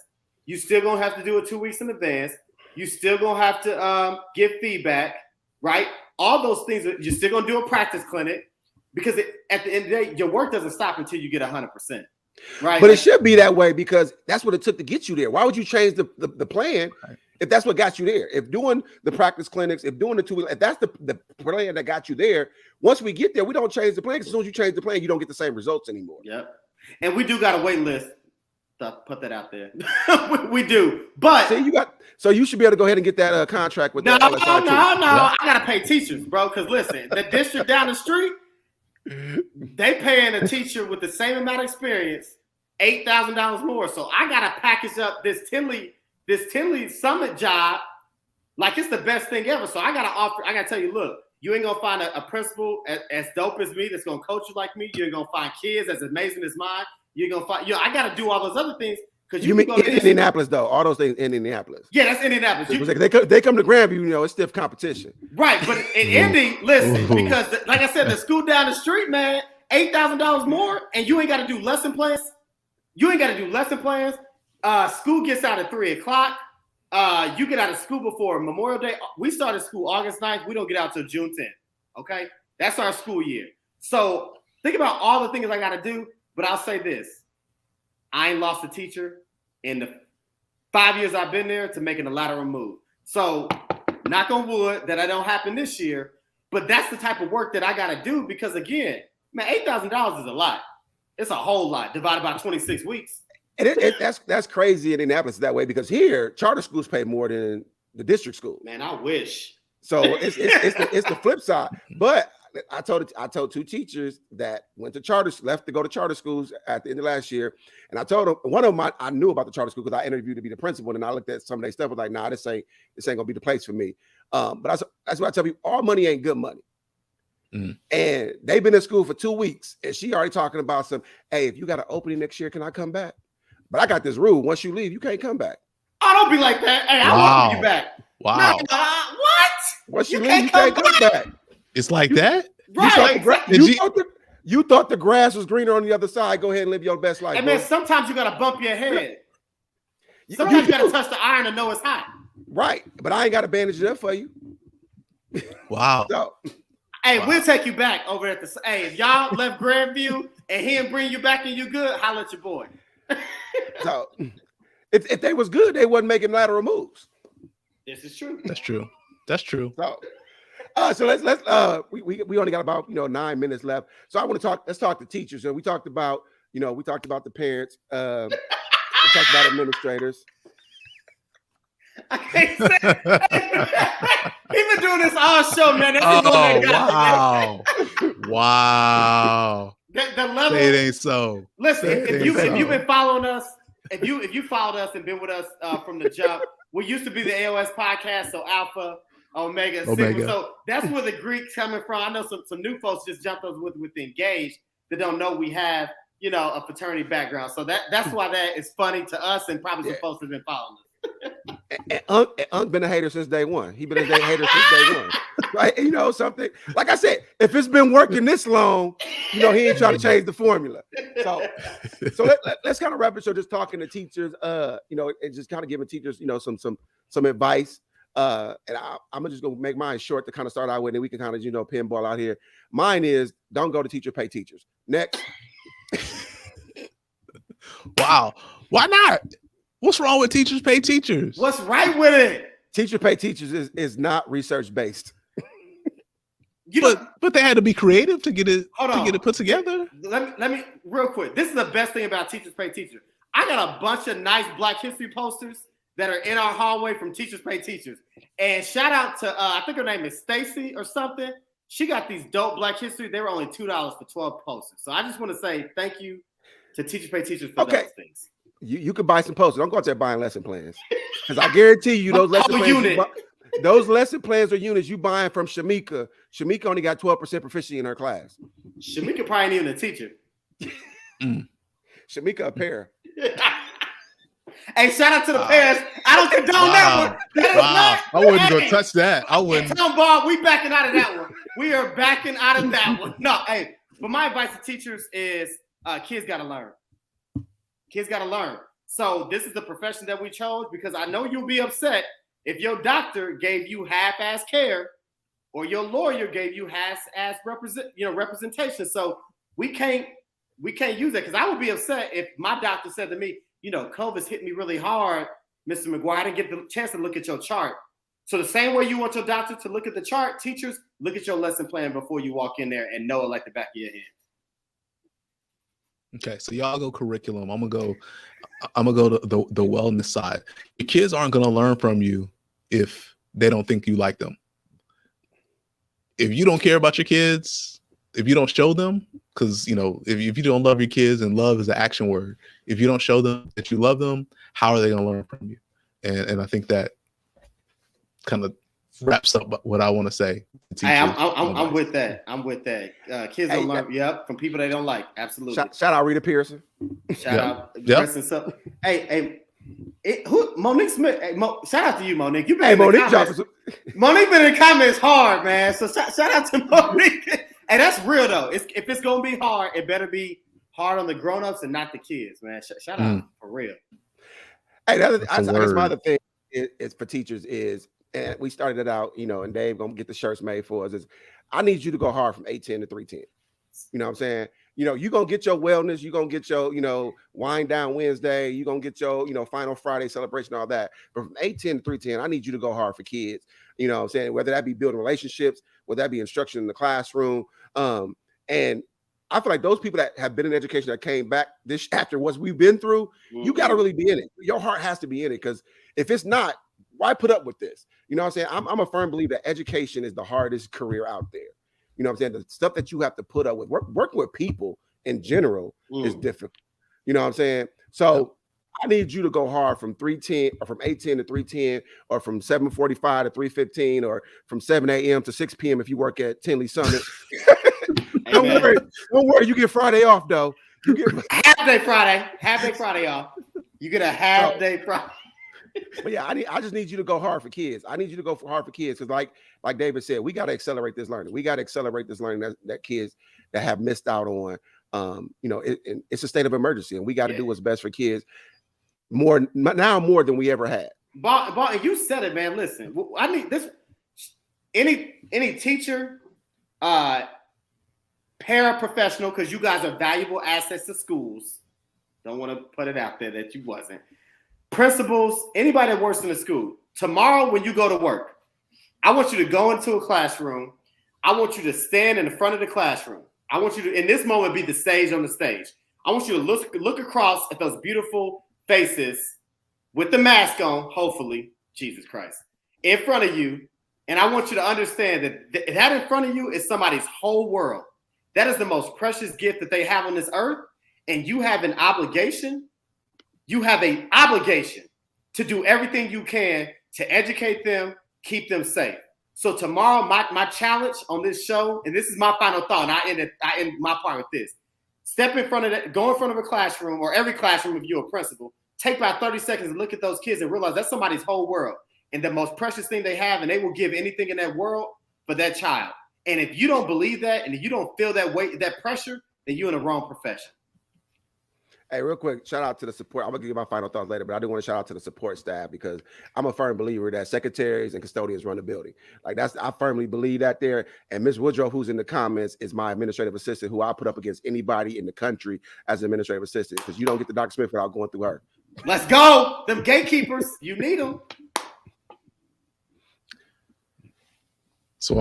You still going to have to do it 2 weeks in advance. You still going to have to give feedback, right? All those things, you're still going to do a practice clinic because at the end of the day, your work doesn't stop until you get 100%. Right. But it should be that way because that's what it took to get you there. Why would you change the plan if that's what got you there? If doing the practice clinics, if doing the 2 weeks, if that's the plan that got you there, once we get there, we don't change the plan. As soon as you change the plan, you don't get the same results anymore. Yep. And we do got a wait list. Put that out there. we do. But so you should be able to go ahead and get that contract with that. No. I gotta pay teachers, bro. Because listen, the district down the street, they paying a teacher with the same amount of experience $8,000 more. So I gotta package up this Tinley Summit job like it's the best thing ever. So I gotta tell you, look, you ain't gonna find a principal as dope as me that's gonna coach you like me. You ain't gonna find kids as amazing as mine. You're gonna find, I gotta do all those other things. Because you mean in Indianapolis, though? All those things in Indianapolis. Yeah, that's Indianapolis. They come to Grandview, it's stiff competition. Right, but in Indy, listen, because like I said, the school down the street, man, $8,000 more, and you ain't got to do lesson plans. You ain't got to do lesson plans. School gets out at 3:00. You get out of school before Memorial Day. We started school August 9th. We don't get out till June 10th. Okay, that's our school year. So think about all the things I got to do. But I'll say this: I ain't lost a teacher in the 5 years I've been there to making a lateral move. So knock on wood that don't happen this year. But that's the type of work that I got to do because again, man, $8,000 is a lot. It's a whole lot divided by 26 weeks. And that's crazy in Indianapolis that way because here charter schools pay more than the district school. Man, I wish. So it's the flip side. But I told two teachers that left to go to charter schools at the end of last year, and I told them one of them I knew about the charter school because I interviewed to be the principal, and I looked at some of their stuff. Was like, nah, this ain't gonna be the place for me. But that's what I tell people: all money ain't good money. Mm. And they've been in school for 2 weeks, and she already talking about some. Hey, if you got an opening next year, can I come back? But I got this rule: once you leave, you can't come back. Oh, don't be like that. Hey, I welcome you back. Wow. What? Once you leave, you can't come back. It's like that? Right. You thought the grass was greener on the other side. Go ahead and live your best life. And man, sometimes you gotta bump your head. Sometimes you gotta touch the iron to know it's hot. Right. But I ain't got to bandage it up for you. Wow. Hey, we'll take you back over at the. Hey, if y'all left Grandview and he didn't bring you back and you good, holla at your boy. So if they was good, they wasn't making lateral moves. This is true. That's true. So let's we only got about 9 minutes left. So I want to talk. Let's talk to teachers. And we talked about the parents. We talked about administrators. I can't say. He's been doing this all show, man. Wow. The level. It ain't so. Listen, if you've been following us, if you followed us and been with us from the jump, we used to be the AOS podcast, so Alpha, Omega. Sigma. So that's where the Greek's coming from. I know some new folks just jumped us with the Engaged that don't know we have a fraternity background. So that's why that is funny to us and probably some folks have been following us. And been a hater since day one. He been a hater since day one. Right? Something like I said, if it's been working this long, he ain't trying to change the formula. So let's kind of wrap it. So just talking to teachers, and just kind of giving teachers, some advice. And I'm just gonna make mine short to kind of start out with, and we can kind of pinball out here. Mine is don't go to teacher, pay teachers. Next. Wow. Why not? What's wrong with teachers pay teachers? What's right with it? Teacher pay teachers is not research based. But they had to be creative to get it put together. Let me real quick. This is the best thing about teachers pay teachers. I got a bunch of nice Black History posters that are in our hallway from Teachers Pay Teachers. And shout out to I think her name is Stacy or something. She got these dope Black History. They were only $2 for 12 posters. So I just want to say thank you to Teachers Pay Teachers for those things. You could buy some posters. Don't go out there buying lesson plans, because I guarantee you those lesson plans or units you buying from Shamika. Shamika only got 12% proficiency in her class. Shamika probably ain't even a teacher. Shamika a pair. Hey, shout out to the parents. I don't condone that one. I wouldn't go touch that. I wouldn't. Tom Ball, we backing out of that one. We are backing out of that one. No, hey, but my advice to teachers is kids got to learn. Kids got to learn. So this is the profession that we chose because I know you'll be upset if your doctor gave you half-ass care or your lawyer gave you half-ass representation. So we can't use that because I would be upset if my doctor said to me, COVID's hit me really hard, Mr. McGuire. I didn't get the chance to look at your chart. So the same way you want your doctor to look at the chart, teachers, look at your lesson plan before you walk in there and know it like the back of your hand. Okay, so y'all go curriculum. I'm gonna go to the wellness side. Your kids aren't gonna learn from you if they don't think you like them. If you don't care about your kids, if you don't show them, because if you don't love your kids, and love is an action word, if you don't show them that you love them, how are they gonna learn from you? And I think that kind of wraps up what I want to say. Hey, I'm with that. Kids don't learn. Yep, from people they don't like. Absolutely. Shout out Rita Pearson. Shout out. Hey, Monique Smith. Hey, shout out to you, Monique. You've been Monique been in the comments hard, man. So shout out to Monique. Hey, that's real though. If it's gonna be hard, it better be hard on the grown-ups and not the kids, man. Shout out for real. Hey, That's I a guess my word. other thing is for teachers is, and we started it out, and Dave gonna get the shirts made for us. Is I need you to go hard from 8:10 to 3:10. You know what I'm saying? You're gonna get your wellness, you're gonna get your, wind down Wednesday, you're gonna get your, final Friday celebration, all that. But from 8:10 to 3:10, I need you to go hard for kids. You know what I'm saying? Whether that be building relationships, whether that be instruction in the classroom. And I feel like those people that have been in education that came back this after what we've been through, you got to really be in it. Your heart has to be in it, because if it's not, why put up with this? You know what I'm saying? I'm a firm believer that education is the hardest career out there. You know what I'm saying? The stuff that you have to put up with, working with people in general is difficult. You know what I'm saying? So I need you to go hard from 3:10 or from 8:10 to 3:10 or from 7:45 to 3:15 or from 7 a.m. to 6 p.m. if you work at Tinley Summit. Don't worry. You get Friday off though. You get half day Friday off. You get a half day Friday. But yeah, I just need you to go hard for kids. I need you to go hard for kids, because like David said, we got to accelerate this learning. We got to accelerate this learning that kids that have missed out on. It's a state of emergency, and we got to do what's best for kids more than we ever had. But you said it, man. Listen, I need this. Any teacher, paraprofessional, because you guys are valuable assets to schools. Don't want to put it out there that you wasn't. Principals, anybody that works in the school, tomorrow when you go to work, I want you to go into a classroom. I want you to stand in the front of the classroom. I want you to, in this moment, be the stage on the stage. I want you to look across at those beautiful faces with the mask on, hopefully, Jesus Christ, in front of you. And I want you to understand that that in front of you is somebody's whole world. That is the most precious gift that they have on this earth. And you have an obligation. You have an obligation to do everything you can to educate them, keep them safe. So tomorrow, my challenge on this show, and this is my final thought, and I end my part with this. Go in front of a classroom, or every classroom if you're a principal, take about 30 seconds and look at those kids and realize that's somebody's whole world and the most precious thing they have, and they will give anything in that world for that child. And if you don't believe that, and if you don't feel that weight, that pressure, then you're in the wrong profession. Hey, real quick, shout out to the support. I'm gonna give you my final thoughts later, but I do want to shout out to the support staff, because I'm a firm believer that secretaries and custodians run the building. I firmly believe that there. And Ms. Woodrow, who's in the comments, is my administrative assistant, who I put up against anybody in the country as an administrative assistant, because you don't get to Dr. Smith without going through her. Let's go, them gatekeepers. You need them. So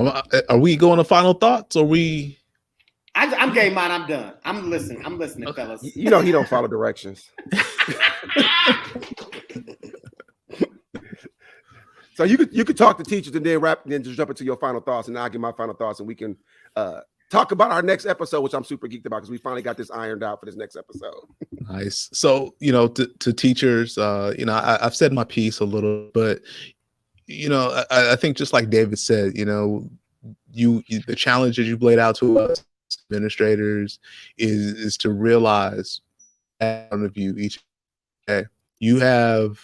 are we going to final thoughts, or we? I'm game mine. I'm done. I'm listening, okay, fellas. You know he don't follow directions. So you could talk to teachers and then just jump into your final thoughts, and I'll give my final thoughts, and we can talk about our next episode, which I'm super geeked about, because we finally got this ironed out for this next episode. Nice. So to teachers, I've said my piece a little, but I think just like David said, the challenges you've laid out to us administrators is to realize out of you each day, you have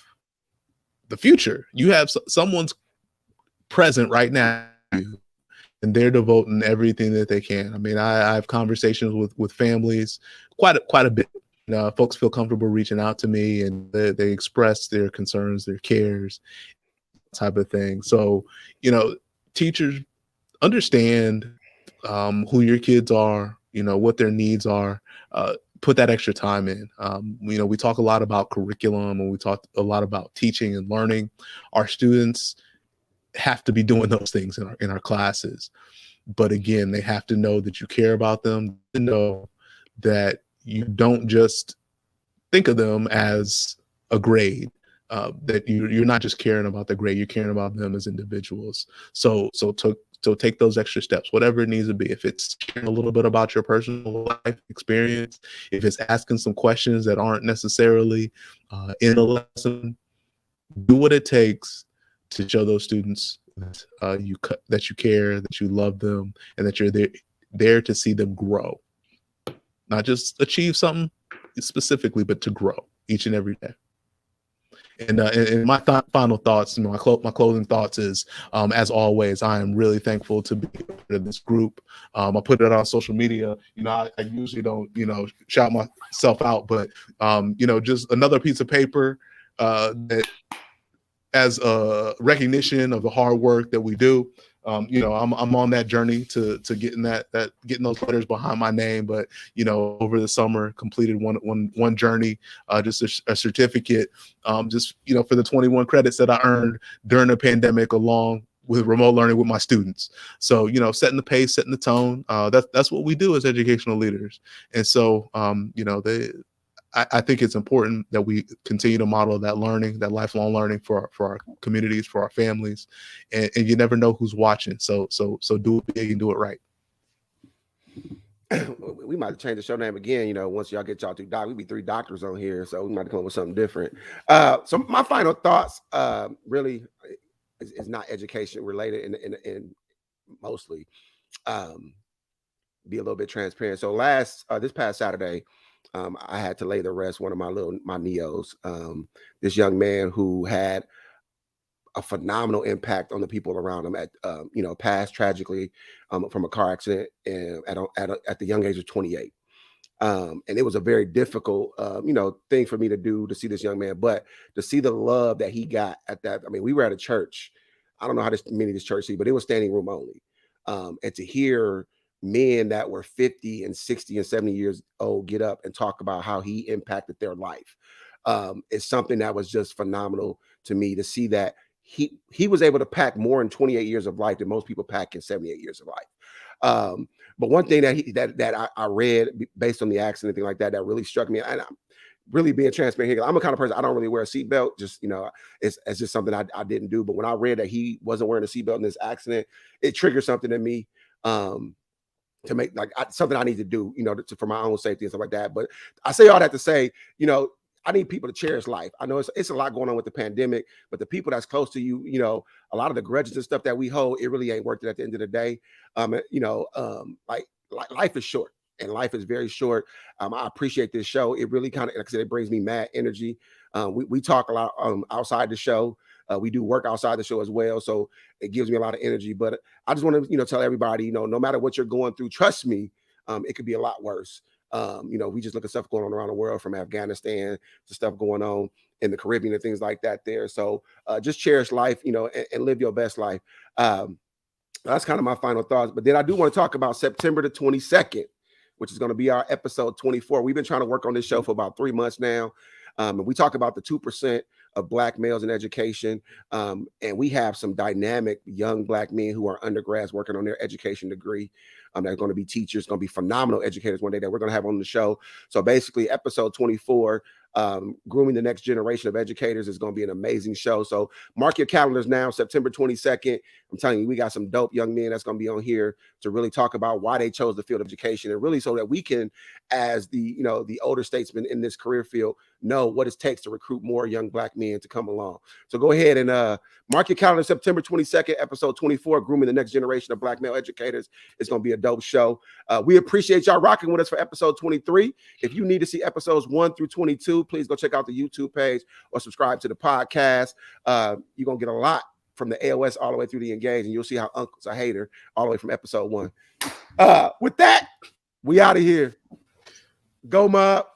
the future. You have someone's present right now, and they're devoting everything that they can. I mean, I have conversations with families quite a bit. Folks feel comfortable reaching out to me, and they express their concerns, their cares, type of thing. So, teachers understand who your kids are, what their needs are, put that extra time in. We talk a lot about curriculum, and we talk a lot about teaching and learning. Our students have to be doing those things in our classes. But again, they have to know that you care about them, to know that you don't just think of them as a grade, that you're not just caring about the grade, you're caring about them as individuals. So take those extra steps, whatever it needs to be. If it's sharing a little bit about your personal life experience, if it's asking some questions that aren't necessarily in the lesson, do what it takes to show those students that you care, that you love them, and that you're there to see them grow. Not just achieve something specifically, but to grow each and every day. And my final thoughts, my closing thoughts is, as always, I am really thankful to be a part of this group. I put it on social media. I usually don't, shout myself out, but just another piece of paper that as a recognition of the hard work that we do. I'm on that journey to getting getting those letters behind my name. But over the summer, completed one journey, just a certificate, just for the 21 credits that I earned during the pandemic, along with remote learning with my students. So setting the pace, setting the tone. That's what we do as educational leaders. And so I think it's important that we continue to model that learning, that lifelong learning for our communities, for our families, and you never know who's watching. So do it big and do it right. We might change the show name again. Once y'all get y'all 2 doctors, we be 3 doctors on here, so we might come up with something different. So my final thoughts, really, is not education related, and mostly be a little bit transparent. So this past Saturday, I had to lay to rest one of my neos. This young man who had a phenomenal impact on the people around him. Passed tragically from a car accident at the young age of 28. And it was a very difficult, thing for me to do, to see this young man, but to see the love that he got at that. I mean, we were at a church. I don't know how many this church see, but it was standing room only. And to hear men that were 50 and 60 and 70 years old get up and talk about how he impacted their life, is something that was just phenomenal to me, to see that he was able to pack more in 28 years of life than most people pack in 78 years of life. But one thing that I read based on the accident, thing like that really struck me, and I'm really being transparent here. I'm a kind of person, I don't really wear a seatbelt. Just, it's just something I didn't do. But when I read that he wasn't wearing a seatbelt in this accident, it triggered something in me, to make something I need to do, for my own safety and stuff like that. But I say all that to say, I need people to cherish life. I know it's a lot going on with the pandemic, but the people that's close to you, a lot of the grudges and stuff that we hold, it really ain't worth it at the end of the day. Life is short, and life is very short. I appreciate this show. It really kind of, like I said, it brings me mad energy. We talk a lot outside the show. We do work outside the show as well, so it gives me a lot of energy. But I just want to, tell everybody, no matter what you're going through, trust me, it could be a lot worse. We just look at stuff going on around the world, from Afghanistan to stuff going on in the Caribbean and things like that there. So just cherish life, and live your best life. That's kind of my final thoughts. But then I do want to talk about September the 22nd, which is going to be our episode 24. We've been trying to work on this show for about 3 months now. And we talk about the 2% of Black males in education. And we have some dynamic young Black men who are undergrads working on their education degree. They're going to be teachers, going to be phenomenal educators one day that we're going to have on the show. So basically, episode 24, grooming the next generation of educators, is going to be an amazing show. So mark your calendars now, September 22nd. I'm telling you, we got some dope young men that's going to be on here to really talk about why they chose the field of education, and really so that we can, as the older statesmen in this career field, know what it takes to recruit more young Black men to come along. So go ahead and mark your calendar, September 22nd, episode 24, grooming the next generation of Black male educators. It's going to be a dope show. We appreciate y'all rocking with us for episode 23. If you need to see episodes 1 through 22, please go check out the YouTube page or subscribe to the podcast. You're going to get a lot from the AOS all the way through the Engage, and you'll see how Uncle's a hater all the way from episode 1. With that, we out of here. Go Mob.